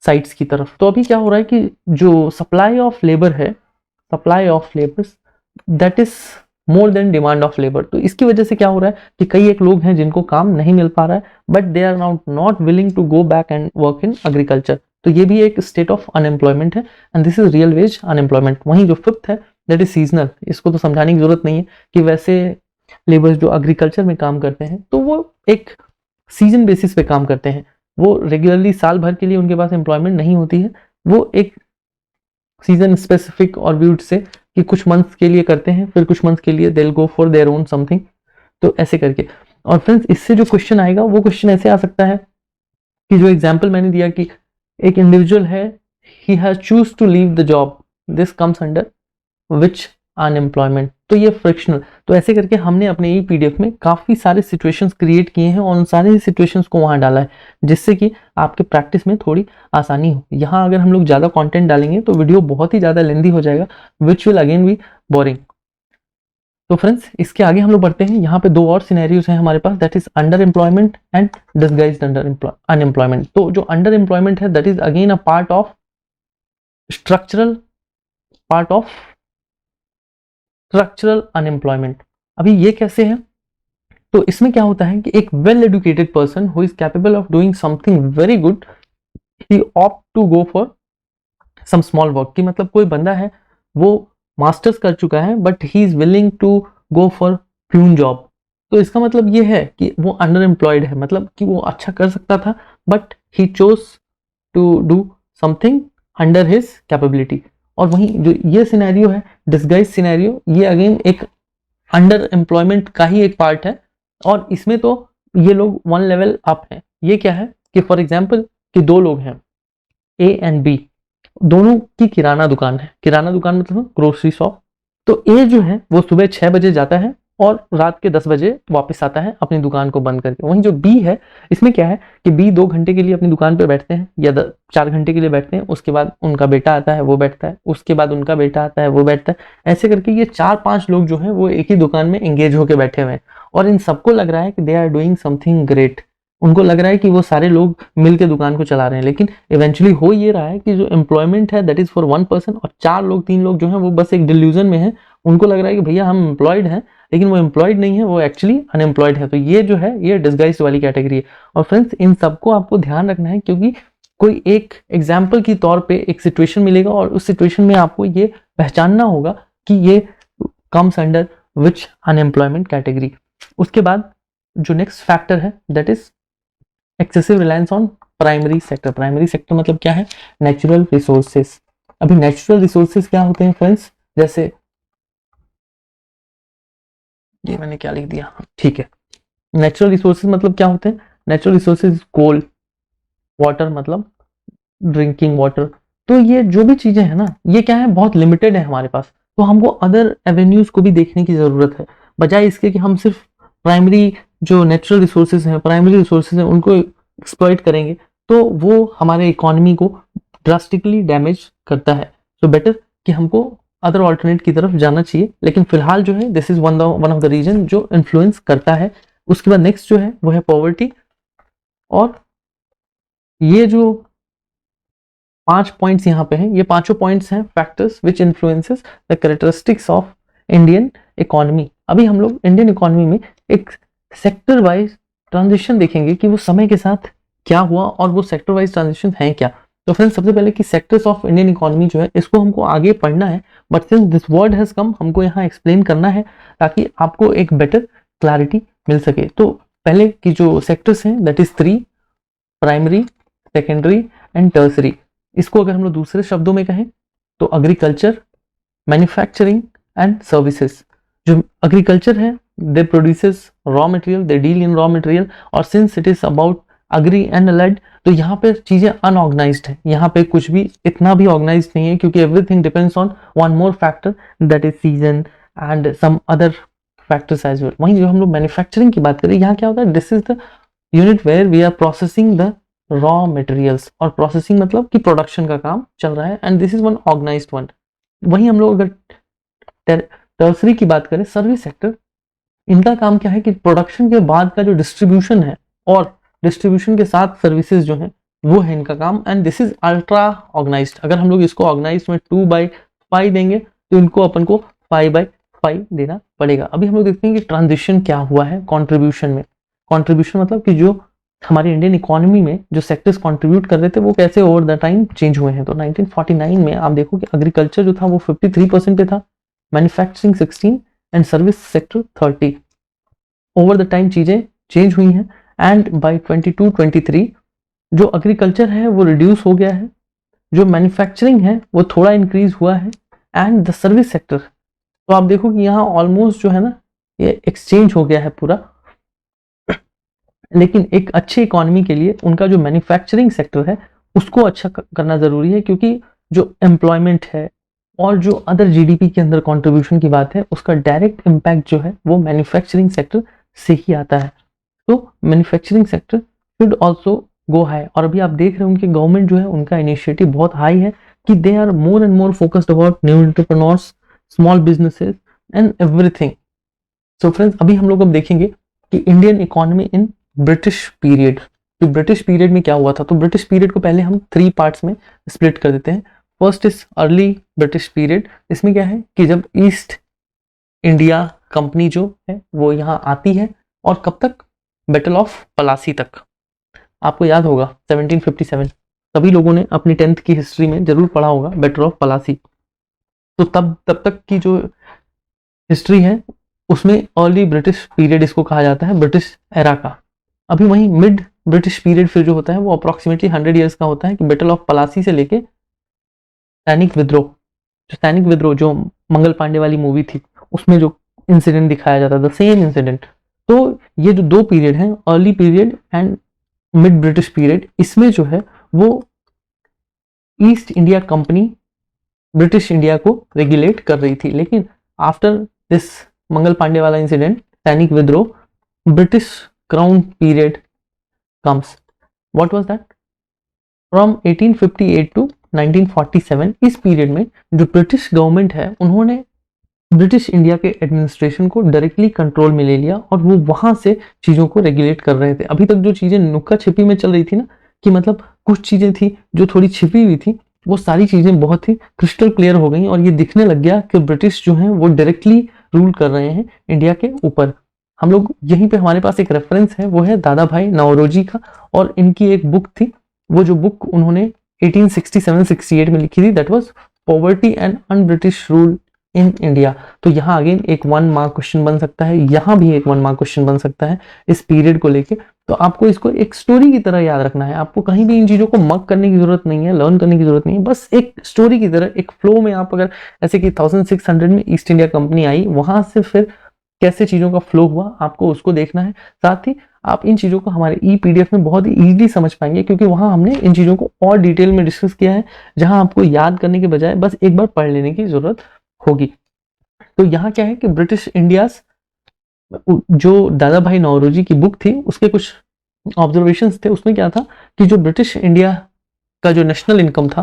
A: साइट्स की तरफ। तो अभी क्या हो रहा है कि जो सप्लाई ऑफ लेबर है, supply of labours that is more than demand of labour. तो इसकी वजह से क्या हो रहा है कि कई एक लोग हैं जिनको काम नहीं मिल पा रहा है, but they are not willing to go back and work in agriculture. तो ये भी एक स्टेट ऑफ अनएम्प्लॉयमेंट है, and this is real wage unemployment. वहीं जो फिफ्थ है दैट इज सीजनल। इसको तो समझाने की जरूरत नहीं है कि वैसे लेबर्स जो एग्रीकल्चर में काम करते हैं तो वो एक सीजन बेसिस पे काम करते हैं। वो रेगुलरली साल भर के लिए उनके पास एम्प्लॉयमेंट नहीं होती है, वो एक सीजन स्पेसिफिक और व्यूड से कि कुछ मंथ्स के लिए करते हैं, फिर कुछ मंथ्स के लिए they will go for their own something. तो ऐसे करके। और फ्रेंड्स इससे जो क्वेश्चन आएगा वो क्वेश्चन ऐसे आ सकता है कि जो एग्जांपल मैंने दिया कि एक इंडिविजुअल है, he has choose to leave the job, this comes under which unemployment. तो ये फ्रिक्शनल। तो ऐसे करके हमने अपने ई पीडीएफ में काफी सारे सिचुएशंस क्रिएट किए हैं और उन सारे सिचुएशंस को वहां डाला है, जिससे कि आपके प्रैक्टिस में थोड़ी आसानी हो। यहाँ अगर हम लोग ज्यादा कंटेंट डालेंगे तो वीडियो बहुत ही ज्यादा लेंदी हो जाएगा, which will again be boring. तो फ्रेंड्स इसके आगे हम लोग बढ़ते हैं। यहाँ पे 2 और सिनेरियोज हैं हमारे पास, that is under employment and disguised under unemployment. तो जो अंडर एम्प्लॉयमेंट है that is again a part of structural unemployment. अभी ये कैसे है? तो इसमें क्या होता है कि एक well educated person who is capable of doing something very good, he opt to go for some small work. की मतलब कोई बंदा है वो मास्टर्स कर चुका है but he is willing to go for peon job. तो इसका मतलब ये है कि वो अंडर एम्प्लॉयड है, मतलब कि वो अच्छा कर सकता था but he chose to do something under his capability. और वहीं जो ये सिनेरियो है डिसगाइज सिनेरियो, ये अगेन एक अंडर एम्प्लॉयमेंट का ही एक पार्ट है, और इसमें तो ये लोग 1 लेवल अप है। ये क्या है कि फॉर एग्जाम्पल कि 2 लोग हैं ए एंड बी, दोनों की किराना दुकान है। किराना दुकान मतलब ग्रोसरी शॉप। तो ए जो है वो सुबह 6 बजे जाता है और रात के 10 बजे वापस आता है अपनी दुकान को बंद करके। वहीं जो बी है, इसमें क्या है कि बी 2 घंटे के लिए अपनी दुकान पे बैठते हैं या 4 घंटे के लिए बैठते हैं, उसके बाद उनका बेटा आता है वो बैठता है, उसके बाद उनका बेटा आता है वो बैठता है। ऐसे करके ये 4-5 लोग जो हैं वो एक ही दुकान में एंगेज होकर बैठे हुए हैं, और इन सबको लग रहा है कि they are doing something great. उनको लग रहा है कि वो सारे लोग मिलकर दुकान को चला रहे हैं, लेकिन इवेंचुअली हो ये रहा है कि जो एम्प्लॉयमेंट है दैट इज फॉर 1 पर्सन, और 4 लोग 3 लोग जो हैं वो बस एक डिल्यूजन में है। उनको लग रहा है कि भैया हम एम्प्लॉयड हैं, लेकिन वो एम्प्लॉयड नहीं है, वो एक्चुअली अनएम्प्लॉयड है। तो ये जो है ये डिसगाइज्ड वाली कैटेगरी है। और फ्रेंड्स इन सबको आपको ध्यान रखना है, क्योंकि कोई एक एग्जाम्पल की तौर पे एक सिचुएशन मिलेगा और उस सिचुएशन में आपको ये पहचानना होगा कि ये comes under which unemployment category. उसके बाद जो नेक्स्ट फैक्टर है that is excessive reliance on primary sector. Primary sector मतलब क्या है? Natural resources. अभी नेचुरल रिसोर्सेस क्या होते हैं फ्रेंड्स? जैसे ये मैंने क्या लिख दिया, ठीक है। नेचुरल रिसोर्सेज मतलब क्या होते हैं? नेचुरल रिसोर्सेज कोल, वाटर मतलब ड्रिंकिंग वाटर। तो ये जो भी चीजें हैं ना, ये क्या है, बहुत लिमिटेड है हमारे पास। तो हमको अदर एवेन्यूज को भी देखने की जरूरत है, बजाय इसके कि हम सिर्फ प्राइमरी जो नेचुरल रिसोर्सेज हैं, प्राइमरी रिसोर्सेज हैं, उनको एक्सप्लॉइट करेंगे तो वो हमारे इकोनॉमी को ड्रास्टिकली डैमेज करता है। तो बेटर कि हमको अदर ऑल्टरनेट की तरफ जाना चाहिए, लेकिन फिलहाल जो है this is one of the reason जो इन्फ्लुएंस करता है। उसके बाद नेक्स्ट जो है वो है पॉवर्टी, और ये जो 5 पॉइंट्स यहाँ पे हैं, ये पांचों पॉइंट्स हैं factors which influences the characteristics of Indian economy. अभी हम लोग इंडियन इकोनॉमी में एक सेक्टर वाइज ट्रांजिशन देखेंगे कि वो समय के साथ क्या हुआ और वो सेक्टर वाइज ट्रांजिशन है क्या। तो फ्रेंड्स सबसे पहले कि सेक्टर्स ऑफ इंडियन इकोनॉमी जो है इसको हमको आगे पढ़ना है, but since this word has come हमको यहाँ एक्सप्लेन करना है ताकि आपको एक बेटर क्लैरिटी मिल सके। तो पहले की जो सेक्टर्स हैं that is 3, primary, secondary and tertiary. इसको अगर हम लोग दूसरे शब्दों में कहें तो एग्रीकल्चर, मैन्युफैक्चरिंग एंड सर्विसेज। जो एग्रीकल्चर है they produces raw material, they deal in raw material, और since it is about agri and allied तो यहाँ पे चीजें अनऑर्गेनाइज्ड है, यहाँ पे कुछ भी इतना भी ऑर्गेनाइज्ड नहीं है क्योंकि everything depends on one more factor that is season and some other factors as well. वहीं जो हम लोग मैन्युफैक्चरिंग की बात करें यहाँ क्या होता है, this is the unit where we are processing the raw materials, और प्रोसेसिंग मतलब कि प्रोडक्शन का काम चल रहा है, and this is one organised one. वहीं हम लोग अगर टर्सरी की बात करें, सर्विस सेक्टर, इनका काम क्या है कि प्रोडक्शन के बाद का जो डिस्ट्रीब्यूशन है और डिस्ट्रीब्यूशन के साथ सर्विसेज जो है वो है इनका काम, and this is ultra organised. अगर हम लोग इसको ऑर्गेनाइज्ड में 2/5 देंगे तो इनको अपन को 5/5 देना पड़ेगा। अभी हम लोग देखते हैं कि ट्रांजिशन क्या हुआ है कंट्रीब्यूशन में। कंट्रीब्यूशन मतलब कि जो हमारी इंडियन इकोनॉमी में जो सेक्टर्स कंट्रीब्यूट कर रहे थे वो कैसे ओवर द टाइम चेंज हुए हैं। तो 1949 में आप देखो कि एग्रीकल्चर जो था वो 53% पे था, manufacturing 16 and service sector 30। Over the time चीजें चेंज हुई हैं, एंड बाय 22-23 जो एग्रीकल्चर है वो रिड्यूस हो गया है, जो मैन्युफैक्चरिंग है वो थोड़ा इंक्रीज हुआ है, एंड द सर्विस सेक्टर तो आप देखो कि यहाँ ऑलमोस्ट जो है ना ये एक्सचेंज हो गया है पूरा। लेकिन एक अच्छी इकोनॉमी के लिए उनका जो मैन्युफैक्चरिंग सेक्टर है उसको अच्छा करना जरूरी है, क्योंकि जो एम्प्लॉयमेंट है और जो अदर जीडीपी के अंदर कंट्रीब्यूशन की बात है उसका डायरेक्ट इम्पैक्ट जो है वो मैन्युफैक्चरिंग सेक्टर से ही आता है। तो manufacturing sector should also go high, और अभी आप देख रहे हैं उनके गवर्नमेंट जो है उनका इनिशिएटिव बहुत हाई है कि they are more and more focused about new entrepreneurs, small businesses and everything. So friends अभी हम लोग अब देखेंगे कि Indian economy in British period. तो ब्रिटिश पीरियड में क्या हुआ था, तो ब्रिटिश पीरियड को पहले हम 3 पार्ट्स में स्प्लिट कर देते हैं। First is early British period. इसमें क्या है कि जब ईस्ट इंडिया कंपनी जो है वो यहाँ आती है, और कब तक, बैटल ऑफ पलासी तक। आपको याद होगा 1757, सभी लोगों ने अपनी 10th की हिस्ट्री में जरूर पढ़ा होगा बैटल ऑफ पलासी। तो तब तक की जो हिस्ट्री है उसमें अर्ली ब्रिटिश पीरियड इसको कहा जाता है, ब्रिटिश एरा का। अभी वहीं मिड ब्रिटिश पीरियड फिर जो होता है वो अप्रोक्सीमेटली 100 ईयर्स का होता है, कि बैटल ऑफ पलासी से लेके सैनिक विद्रोह। जो सैनिक विद्रोह जो मंगल पांडे वाली मूवी थी उसमें जो इंसिडेंट दिखाया जाता था, सेम इंसिडेंट। तो ये जो 2 पीरियड हैं, early period and mid British period, इसमें जो है वो east India company British India को रेगुलेट कर रही थी। लेकिन आफ्टर दिस मंगल पांडे वाला इंसिडेंट, सैनिक विद्रोह, British crown period comes. What was that? From 1858 to 1947, इस पीरियड में जो ब्रिटिश गवर्नमेंट है उन्होंने ब्रिटिश इंडिया के एडमिनिस्ट्रेशन को डायरेक्टली कंट्रोल में ले लिया, और वो वहां से चीजों को रेगुलेट कर रहे थे। अभी तक जो चीजें नुक्का छिपी में चल रही थी ना, कि मतलब कुछ चीजें थी जो थोड़ी छिपी हुई थी, वो सारी चीजें बहुत ही क्रिस्टल क्लियर हो गई, और ये दिखने लग गया कि ब्रिटिश जो है वो डायरेक्टली रूल कर रहे हैं इंडिया के ऊपर। हम लोग यहीं पे हमारे पास एक रेफरेंस है, वो है दादा भाई नौरोजी का, और इनकी एक बुक थी, वो जो बुक उन्होंने 1867-68 में लिखी थी, that was poverty and un British rule in India. तो यहाँ अगेन एक 1 मार्क क्वेश्चन बन सकता है, यहाँ भी एक 1 मार्क क्वेश्चन बन सकता है इस पीरियड को लेके। तो आपको इसको एक स्टोरी की तरह याद रखना है, आपको कहीं भी इन चीजों को मग करने की जरूरत नहीं है, लर्न करने की जरूरत नहीं है, बस एक स्टोरी की तरह एक फ्लो में आप अगर ऐसे कि 1600 में ईस्ट इंडिया कंपनी आई, वहां से फिर कैसे चीजों का फ्लो हुआ आपको उसको देखना है। साथ ही आप इन चीजों को हमारे ई-पीडीएफ में बहुत ही इजीली समझ पाएंगे, क्योंकि वहां हमने इन चीजों को और डिटेल में डिस्कस किया है, जहां आपको याद करने के बजाय बस एक बार पढ़ लेने की जरूरत होगी। तो यहाँ क्या है कि ब्रिटिश इंडिया, जो दादा भाई नौरोजी की बुक थी उसके कुछ ऑब्जर्वेशंस थे, उसमें क्या था कि जो ब्रिटिश इंडिया का जो नेशनल इनकम था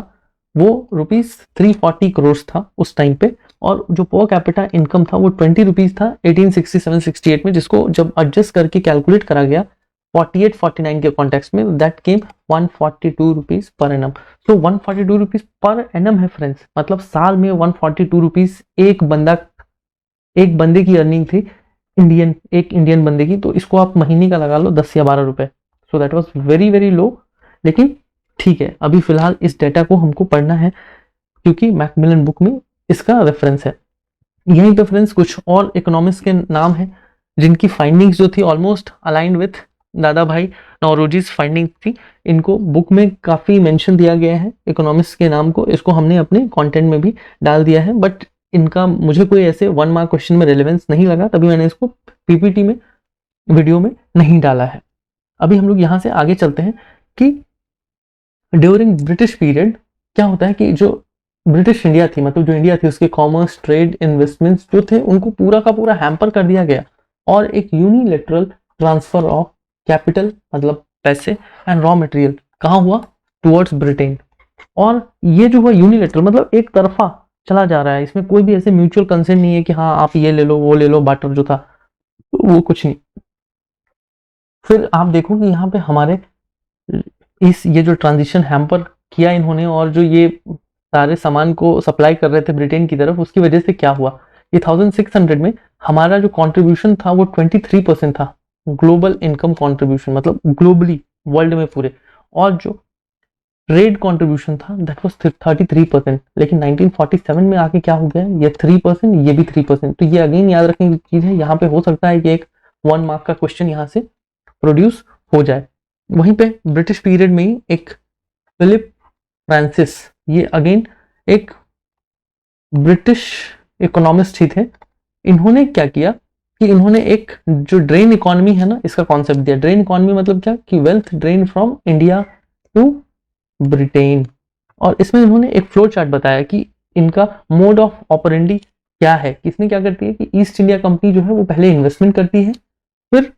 A: वो ₹340 करोड़ था उस टाइम पे, और जो पर कैपिटा इनकम था वो 20 रुपीज था 1867-68 में, जिसको जब एडजस्ट करके कैलकुलेट करा गया 48-49 के कॉन्टेक्स्ट में, that came 142 rupees per annum. तो 142 रुपीज पर एनम है फ्रेंड्स, मतलब साल में 142 रुपीज एक बंदे की अर्निंग थी, एक इंडियन बंदे की। तो इसको आप महीने का लगा लो 10 या 12 रुपए। So that was very very low, लेकिन ठीक है, अभी फिलहाल इस डेटा को हमको पढ़ना है क्योंकि मैकमिलन बुक में इसका रेफरेंस है। यहीं पे फ्रेंड्स कुछ और इकोनॉमिक्स के नाम हैं जिनकी फाइंडिंग्स जो थी ऑलमोस्ट अलाइंड विथ दादा भाई नौरोजीज फाइंडिंग थी। इनको बुक में काफी मेंशन दिया गया है इकोनॉमिक्स के नाम को, इसको हमने अपने कंटेंट में भी डाल दिया है, बट इनका मुझे कोई ऐसे 1 मार्क क्वेश्चन में रिलेवेंस नहीं लगा, तभी मैंने इसको पीपीटी में वीडियो में नहीं डाला है। अभी हम लोग यहाँ से आगे चलते हैं कि ड्यूरिंग ब्रिटिश पीरियड क्या होता है कि जो ब्रिटिश इंडिया थी, मतलब जो इंडिया थी, उसके कॉमर्स, ट्रेड, इन्वेस्टमेंट्स जो थे उनको पूरा का पूरा हैम्पर कर दिया गया और एक यूनिलेटरल ट्रांसफर ऑफ कैपिटल मतलब पैसे एंड रॉ मटेरियल कहाँ हुआ, टुवर्ड्स ब्रिटेन। और ये जो हुआ यूनिलेटरल मतलब एक तरफा चला जा रहा है, इसमें कोई भी ऐसे म्यूचुअल कंसेंट नहीं है कि हाँ आप ये ले लो वो ले लो, बार्टर जो था वो कुछ नहीं। फिर आप देखो कि यहाँ पे हमारे ये जो ट्रांजिशन हैम्पर किया इन्होंने और जो ये सारे सामान को सप्लाई कर रहे थे ब्रिटेन की तरफ, उसकी वजह से क्या हुआ कि 1600 में हमारा जो कंट्रीब्यूशन था वो 23% था, ग्लोबल इनकम कंट्रीब्यूशन मतलब ग्लोबली वर्ल्ड में पूरे, और जो ट्रेड कंट्रीब्यूशन था दैट वाज 33%। लेकिन 1947 में आके क्या हो गया, ये 3%, ये भी 3%। तो ये अगेन याद रखने की चीज है, यहाँ पे हो सकता है कि एक 1 मार्क का क्वेश्चन यहाँ से प्रोड्यूस हो जाए। वहीं पे ब्रिटिश पीरियड में ही एक फिलिप फ्रांसिस, ये अगेन एक ब्रिटिश इकोनॉमिस्ट ही थे। इन्होंने क्या किया कि इन्होंने एक जो ड्रेन इकोनॉमी है ना, इसका कॉन्सेप्ट दिया। ड्रेन इकोनॉमी मतलब क्या कि wealth drain from India to Britain, और इसमें इन्होंने एक फ्लो चार्ट बताया कि इनका मोड ऑफ ऑपरेंडी क्या है। किसने क्या करती है कि ईस्ट इंडिया कंपनी जो है वो पहले इन्वेस्टमेंट करती है, फिर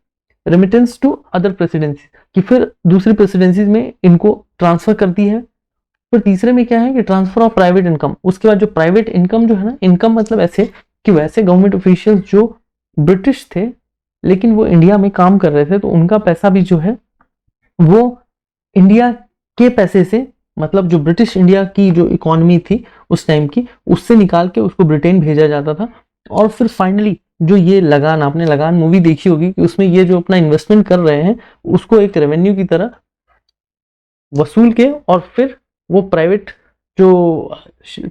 A: रेमिटेंस टू अदर प्रेसिडेंसी कि फिर दूसरी प्रेसिडेंसीज में इनको ट्रांसफर करती है, फिर तीसरे में क्या है कि ट्रांसफर ऑफ प्राइवेट इनकम। उसके बाद जो प्राइवेट इनकम जो है ना, इनकम मतलब ऐसे कि वैसे गवर्नमेंट ऑफिशियल्स जो ब्रिटिश थे लेकिन वो इंडिया में काम कर रहे थे, तो उनका पैसा भी जो है वो इंडिया के पैसे से, मतलब जो ब्रिटिश इंडिया की जो इकोनॉमी थी उस टाइम की, उससे निकाल के उसको ब्रिटेन भेजा जाता था। और फिर फाइनली जो ये लगान, आपने लगान मूवी देखी होगी कि उसमें ये जो अपना इन्वेस्टमेंट कर रहे हैं उसको एक रेवेन्यू की तरह वसूल के और फिर वो प्राइवेट जो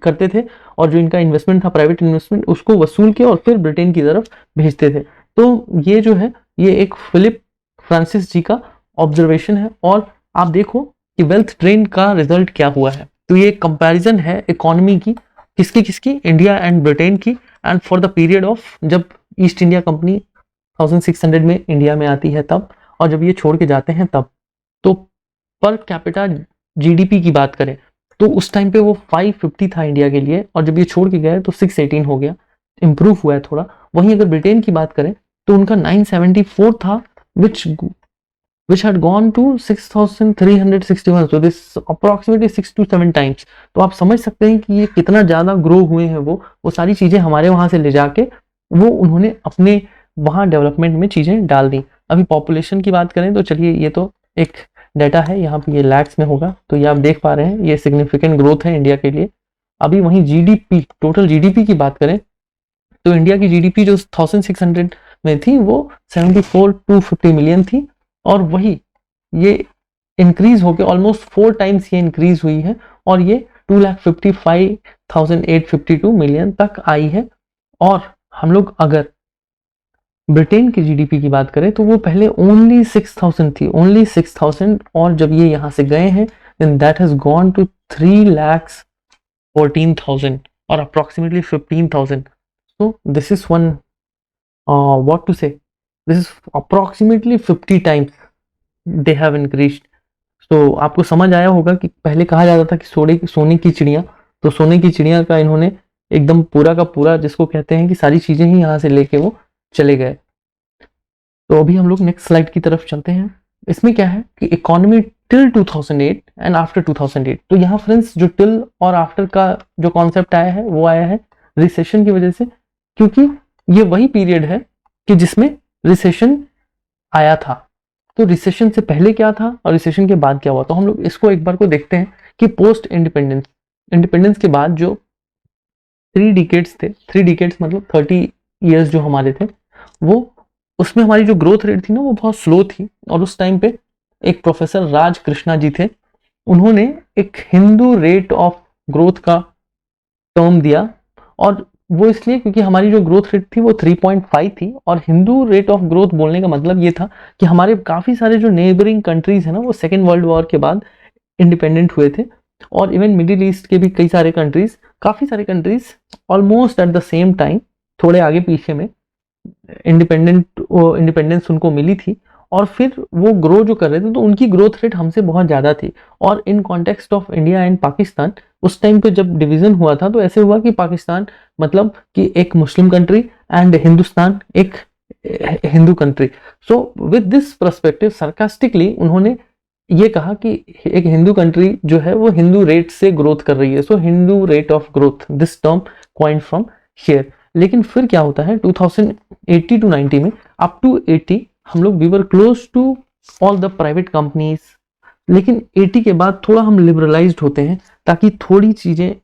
A: करते थे और जो इनका इन्वेस्टमेंट था प्राइवेट इन्वेस्टमेंट, उसको वसूल के और फिर ब्रिटेन की तरफ भेजते थे। तो ये जो है ये एक फिलिप फ्रांसिस जी का ऑब्जर्वेशन है। और आप देखो कि वेल्थ ड्रेन का रिजल्ट क्या हुआ है। तो ये कंपैरिजन है इकोनॉमी की, किसकी किसकी, इंडिया एंड ब्रिटेन की, and for the period of जब ईस्ट इंडिया कंपनी 1600 में इंडिया में आती है तब, और जब ये छोड़ के जाते हैं तब। तो पर कैपिटा जीडीपी की बात करें तो उस टाइम पे वो 550 था इंडिया के लिए, और जब ये छोड़ के गए तो 618 हो गया, इंप्रूव हुआ है थोड़ा। वहीं अगर ब्रिटेन की बात करें तो उनका 974 था, which had gone to 6361, so this approximately 6 to 7 times। तो आप समझ सकते हैं कि ये कितना ज्यादा ग्रो हुए हैं। वो सारी चीजें हमारे वहां से ले जाके वो उन्होंने अपने वहां डेवलपमेंट में चीजें डाल दी। अभी पॉपुलेशन की बात करें तो चलिए, ये तो एक डाटा है, यहाँ पे ये लैक्स में होगा, तो ये आप देख पा रहे हैं ये सिग्निफिकेंट ग्रोथ है इंडिया के लिए। अभी वहीं जीडीपी, टोटल जीडीपी की बात करें तो इंडिया की जीडीपी जो 1600 में थी वो 74,250 मिलियन थी, और वही ये इंक्रीज होके ऑलमोस्ट 4 टाइम्स ये इंक्रीज हुई है, और ये 2,55,852 मिलियन तक आई है। और हम लोग अगर ब्रिटेन की जीडीपी की बात करें तो वो पहले ओनली 6,000 थी, ओनली 6,000, और जब ये यहाँ से गए हैं then that has gone to 3,14,000 और approximately 15,000। So this is one what to say, this is approximately 50 times they have increased। तो आपको समझ आया होगा कि पहले कहा जाता था कि सोने की चिड़िया, तो सोने की चिड़िया का इन्होंने एकदम पूरा का पूरा, जिसको कहते हैं कि सारी चीजें ही यहाँ से लेके वो चले गए। तो अभी हम लोग नेक्स्ट स्लाइड की तरफ चलते हैं। इसमें क्या है कि इकोनॉमी टिल 2008 एंड आफ्टर 2008। तो यहाँ फ्रेंड्स जो टिल और आफ्टर का जो कॉन्सेप्ट आया है वो आया है रिसेशन की वजह से, क्योंकि ये वही पीरियड है कि जिसमें रिसेशन आया था। तो रिसेशन से पहले क्या था और रिसेशन के बाद क्या हुआ, तो हम लोग इसको एक बार को देखते हैं कि पोस्ट इंडिपेंडेंस के बाद जो 3 डिकेड्स थे, 3 डिकेड्स मतलब 30 ईयर्स जो हमारे थे, वो उसमें हमारी जो ग्रोथ रेट थी ना वो बहुत स्लो थी। और उस टाइम पे एक प्रोफेसर राज कृष्णा जी थे, उन्होंने एक हिंदू रेट ऑफ ग्रोथ का टर्म दिया। और वो इसलिए क्योंकि हमारी जो ग्रोथ रेट थी वो 3.5 थी, और हिंदू रेट ऑफ ग्रोथ बोलने का मतलब ये था कि हमारे काफ़ी सारे जो नेबरिंग कंट्रीज है ना वो सेकेंड वर्ल्ड वॉर के बाद इंडिपेंडेंट हुए थे। और इवन मिडिल ईस्ट के भी कई सारे कंट्रीज, काफ़ी सारे countries almost at the same time, थोड़े आगे पीछे में इंडिपेंडेंस उनको मिली थी। और फिर वो ग्रो जो कर रहे थे तो उनकी ग्रोथ रेट हमसे बहुत ज़्यादा थी। और in context of India and Pakistan, उस टाइम पे जब डिवीज़न हुआ था तो ऐसे हुआ कि पाकिस्तान मतलब कि एक मुस्लिम कंट्री एंड हिंदुस्तान एक Hindu country. So with this perspective sarcastically उन्होंने ये कहा कि एक हिंदू कंट्री जो है वो हिंदू रेट से ग्रोथ कर रही है, so Hindu rate of growth, this term coined from here. लेकिन फिर क्या होता है 2080 टू 90 में, अप टू 80 हम लोग we were close to all the private companies. लेकिन 80 के बाद थोड़ा हम लिबरलाइज्ड होते हैं ताकि थोड़ी चीज़ें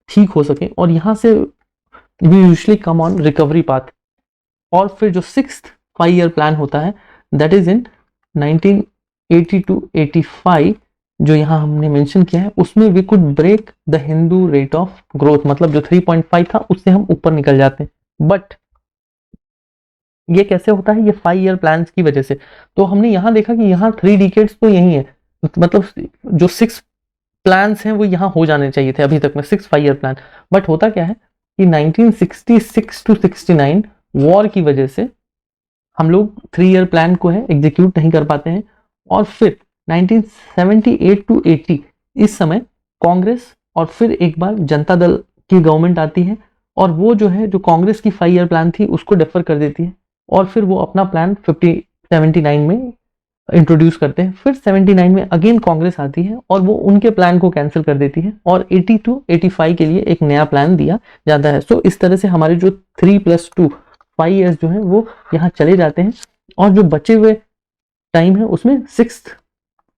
A: ठीक हो सके, और यहाँ से we usually come on recovery path. और फिर जो 6th 5 ईयर प्लान होता है दैट इज इन 1980 टू 85, जो यहाँ हमने मेंशन किया है, उसमें we could break the Hindu rate of growth, मतलब जो 3.5 था उससे हम ऊपर निकल जाते हैं। बट ये कैसे होता है, ये 5 ईयर प्लान की वजह से। तो हमने यहाँ देखा कि यहाँ 3 डिकेड्स तो यही है, मतलब जो 6 प्लान्स हैं वो यहाँ हो जाने चाहिए थे अभी तक में, 6 5 ईयर प्लान। बट होता क्या है कि 1966 टू 69 वॉर की वजह से हम लोग 3 ईयर प्लान को है एग्जीक्यूट नहीं कर पाते हैं। और फिर 1978 टू 80 इस समय कांग्रेस और फिर एक बार जनता दल की गवर्नमेंट आती है, और वो जो है जो कांग्रेस की 5 ईयर प्लान थी उसको डेफर कर देती है, और फिर वो अपना प्लान 79 में इंट्रोड्यूस करते हैं। फिर 79 में अगेन कांग्रेस आती है और वो उनके प्लान को कैंसिल कर देती है, और 80 टू 85 के लिए एक नया प्लान दिया जाता है। सो इस तरह से हमारे जो 3+2 5 ईयर्स जो है वो यहाँ चले जाते हैं, और जो बचे हुए टाइम है उसमें 6th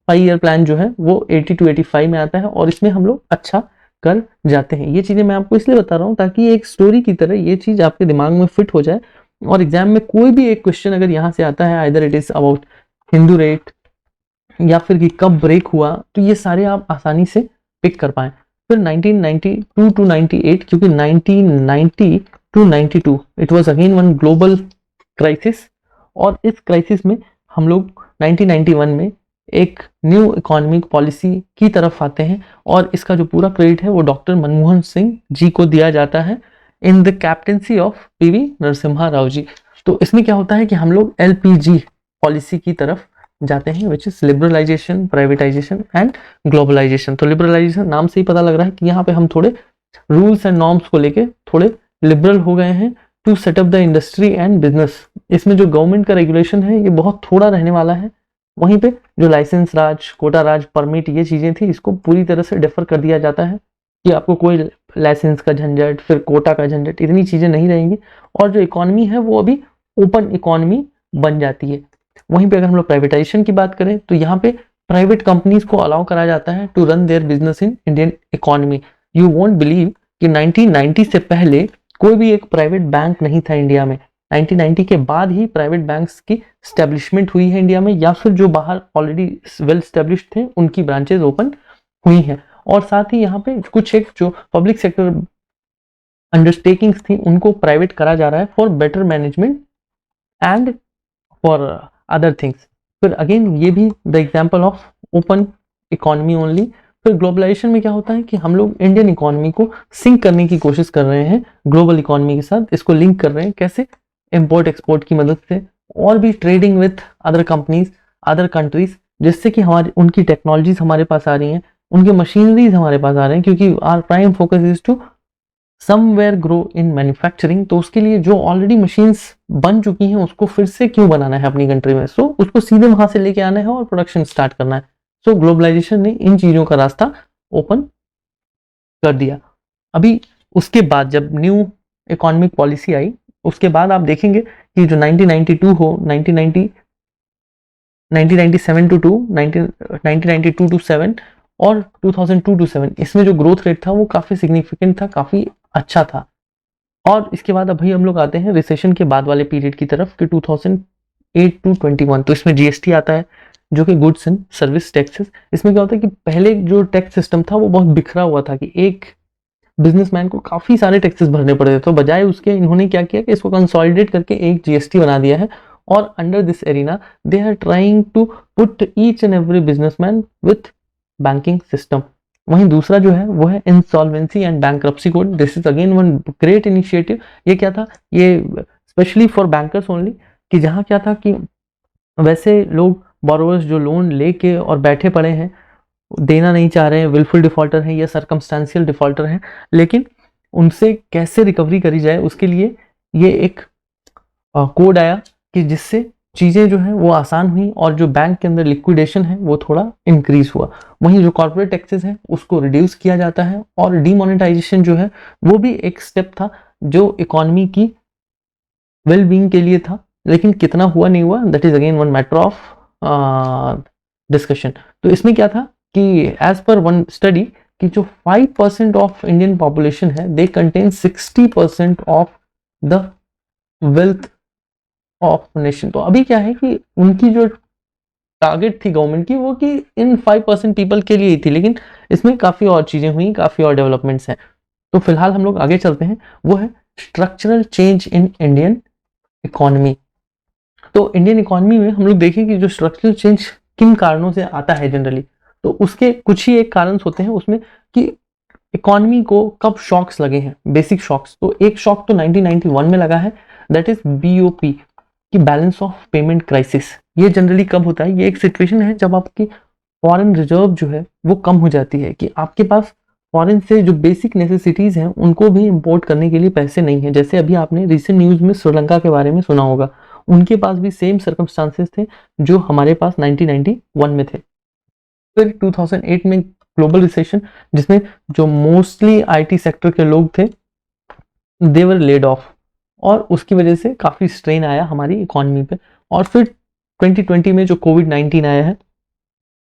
A: 5 ईयर प्लान जो है वो 80 टू 85 में आता है, और इसमें हम लोग अच्छा कर जाते हैं। ये चीज़ें मैं आपको इसलिए बता रहा हूँ ताकि एक स्टोरी की तरह ये चीज़ आपके दिमाग में फिट हो जाए, और एग्जाम में कोई भी एक क्वेश्चन अगर यहाँ से आता है, either it is about Hindu rate या फिर कि कब ब्रेक हुआ, तो ये सारे आप आसानी से पिक कर पाएं। फिर 1992 टू 98, क्योंकि 1990 to 92 it was again one global crisis, और इस क्राइसिस में हम लोग 1991 में एक न्यू इकोनॉमिक पॉलिसी की तरफ आते हैं, और इसका जो पूरा क्रेडिट है वो डॉक्टर मनमोहन सिंह जी को दिया जाता है in the captaincy of PV Narasimha Rao ji. तो इसमें क्या होता है कि हम लोग एलपीजी पॉलिसी की तरफ जाते हैं, which is liberalisation, privatisation and globalisation. तो लिबरलाइजेशन नाम से ही पता लग रहा है कि यहाँ पे हम थोड़े रूल्स एंड नॉर्म्स को लेके थोड़े लिबरल हो गए हैं to set up the industry and business. इसमें जो गवर्नमेंट का रेगुलेशन है ये बहुत थोड़ा रहने वाला है। वहीं पे जो लाइसेंस राज, कोटा राज, परमिट, ये चीज़ें थी, इसको पूरी तरह से डेफर कर दिया जाता है कि आपको कोई लाइसेंस का झंझट, फिर कोटा का झंझट, इतनी चीज़ें नहीं रहेंगी, और जो इकोनॉमी है वो अभी ओपन इकोनॉमी बन जाती है। वहीं पे अगर हम लोग प्राइवेटाइजेशन की बात करें तो यहाँ पे प्राइवेट कंपनीज को अलाउ करा जाता है to run their business in Indian economy. You won't believe कि 1990 से पहले कोई भी एक प्राइवेट बैंक नहीं था इंडिया में। 1990 के बाद ही प्राइवेट बैंक्स की स्टैब्लिशमेंट हुई है इंडिया में, या फिर जो बाहर ऑलरेडी वेल स्टैब्लिश्ड थे उनकी ब्रांचेज ओपन हुई हैं। और साथ ही यहाँ पे कुछ एक जो पब्लिक सेक्टर अंडरटेकिंग्स थी उनको प्राइवेट करा जा रहा है for better management and for other things. फिर अगेन ये भी the example of open economy only. फिर ग्लोबलाइजेशन में क्या होता है कि हम लोग इंडियन इकोनॉमी को सिंक करने की कोशिश कर रहे हैं ग्लोबल इकोनॉमी के साथ। इसको लिंक कर रहे हैं कैसे, इम्पोर्ट एक्सपोर्ट की मदद से, और भी trading with other companies, other countries, जिससे कि हमारी उनकी टेक्नोलॉजीज हमारे पास आ रही हैं, उनके मशीनरीज हमारे पास आ रहे हैं, क्योंकि our prime focus is to somewhere grow in manufacturing. तो उसके लिए जो ऑलरेडी मशीन्स बन चुकी हैं उसको फिर से क्यों बनाना है अपनी कंट्री में, सो उसको सीधे वहां से लेके आना है और प्रोडक्शन स्टार्ट करना है। सो ग्लोबलाइजेशन ने इन चीजों का रास्ता ओपन कर दिया। अभी उसके बाद जब न्यू इकोनॉमिक पॉलिसी आई, उसके बाद आप देखेंगे कि जो 1992 हो 1997 टू 1992 टू 7 और 2002 टू 7, इसमें जो ग्रोथ रेट था वो काफ़ी सिग्निफिकेंट था, काफ़ी अच्छा था। और इसके बाद अभी हम लोग आते हैं रिसेशन के बाद वाले पीरियड की तरफ कि 2008 टू 21। तो इसमें जीएसटी आता है जो कि गुड्स एंड सर्विस टैक्सेस। इसमें क्या होता है कि पहले जो टैक्स सिस्टम था वो बहुत बिखरा हुआ था कि एक बिजनेसमैन को काफी सारे टैक्सेस भरने पड़ते थे, तो बजाय उसके इन्होंने क्या किया कि इसको कंसोलिडेट करके एक जीएसटी बना दिया है। और under this arena they are trying to put each and every businessman with banking system. वहीं दूसरा जो है वो है insolvency and bankruptcy code. This is again one great initiative. ये क्या था, ये स्पेशली फॉर बैंकर्स ओनली, कि जहाँ क्या था कि वैसे लोग बोरोवर्स जो लोन लेके और बैठे पड़े हैं, देना नहीं चाह रहे हैं, विलफुल डिफॉल्टर हैं या सरकमस्टेंशियल डिफॉल्टर हैं, लेकिन उनसे कैसे रिकवरी करी जाए उसके लिए ये एक कोड आया कि जिससे चीज़ें जो हैं वो आसान हुई और जो बैंक के अंदर लिक्विडेशन है वो थोड़ा इंक्रीज हुआ। वहीं जो कॉर्पोरेट टैक्सेस हैं उसको रिड्यूस किया जाता है और डीमोनेटाइजेशन जो है वो भी एक स्टेप था जो इकोनॉमी की वेल बीइंग के लिए था, लेकिन कितना हुआ नहीं हुआ that is again one matter of discussion. तो इसमें क्या था कि एज पर वन स्टडी कि जो 5% ऑफ इंडियन पॉपुलेशन है they contain 60% of the wealth of nation. तो अभी क्या है कि उनकी जो टारगेट थी गवर्नमेंट की वो कि इन 5% पीपल के लिए ही थी, लेकिन इसमें काफ़ी और चीज़ें हुई, काफ़ी और डेवलपमेंट्स हैं। तो फिलहाल हम लोग आगे चलते हैं, वो है structural change in Indian economy. तो इंडियन इकोनॉमी में हम लोग देखें कि जो स्ट्रक्चरल चेंज किन कारणों से आता है जनरली, तो उसके कुछ ही एक कारण होते हैं उसमें कि इकोनॉमी को कब शॉक्स लगे हैं, बेसिक शॉक्स। तो एक शॉक तो 1991 में लगा है, दैट इज बीओपी कि बैलेंस ऑफ पेमेंट क्राइसिस। ये जनरली कब होता है, ये एक सिचुएशन है जब आपकी फॉरेन रिजर्व जो है वो कम हो जाती है, कि आपके पास फॉरेन से जो बेसिक नेसेसिटीज हैं उनको भी इंपोर्ट करने के लिए पैसे नहीं है। जैसे अभी आपने रिसेंट न्यूज में श्रीलंका के बारे में सुना होगा, उनके पास भी सेम सर्कमस्टांसेस थे जो हमारे पास 1991 में थे। फिर 2008 में ग्लोबल रिसेशन, जिसमें जो मोस्टली आईटी सेक्टर के लोग थे दे वर लेड ऑफ, और उसकी वजह से काफ़ी स्ट्रेन आया हमारी इकोनॉमी पे। और फिर 2020 में जो कोविड-19 आया है,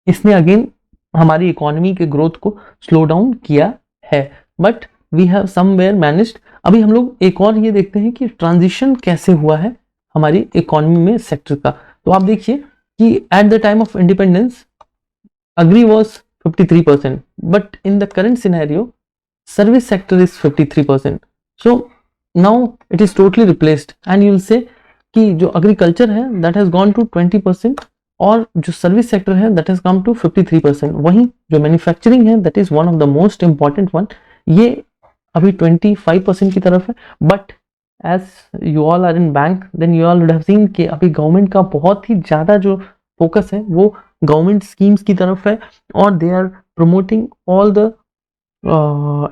A: इसने अगेन हमारी इकोनॉमी के ग्रोथ को स्लो डाउन किया है, but we have somewhere managed. अभी हम लोग एक और ये देखते हैं कि ट्रांजिशन कैसे हुआ है हमारी इकोनॉमी में सेक्टर का। तो आप देखिए कि at the time of independence agri was 53%, but in the current scenario service sector is 53%. So now it is totally replaced and you will say कि जो agriculture है that has gone to 20% और जो service sector है that has come to 53%। वहीं जो manufacturing है that is one of the most important one, ये अभी 25% की तरफ है। but as you all are in bank then you all would have seen कि अभी गवर्नमेंट का बहुत ही ज़्यादा जो फोकस है वो गवर्नमेंट स्कीम्स की तरफ है और they are promoting all the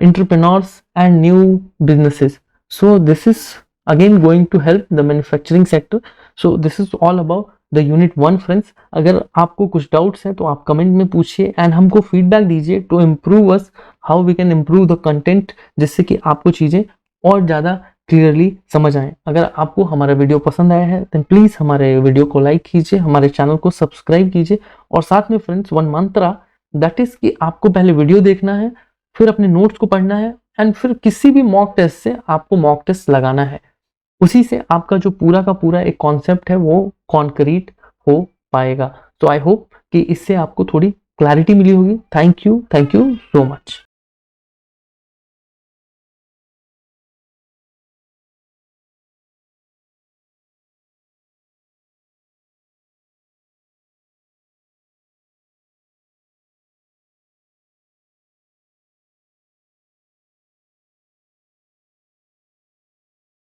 A: entrepreneurs and new businesses. So this is again going to help the manufacturing sector. So this is all about the unit 1 friends. अगर आपको कुछ डाउट्स हैं तो आप कमेंट में पूछिए एंड हमको फीडबैक दीजिए to improve us how we can improve the content, जिससे कि आपको चीज़ें और ज़्यादा क्लियरली समझ आए। अगर आपको हमारा वीडियो पसंद आया है तो प्लीज़ हमारे वीडियो को लाइक कीजिए, हमारे चैनल को सब्सक्राइब कीजिए। और साथ में friends one Mantra that is कि आपको पहले वीडियो देखना है, फिर अपने नोट्स को पढ़ना है एंड फिर किसी भी मॉक टेस्ट से आपको मॉक टेस्ट लगाना है। उसी से आपका जो पूरा का पूरा एक कॉन्सेप्ट है वो कॉन्क्रीट हो पाएगा। तो आई होप कि इससे आपको थोड़ी क्लैरिटी मिली होगी। Thank you so much.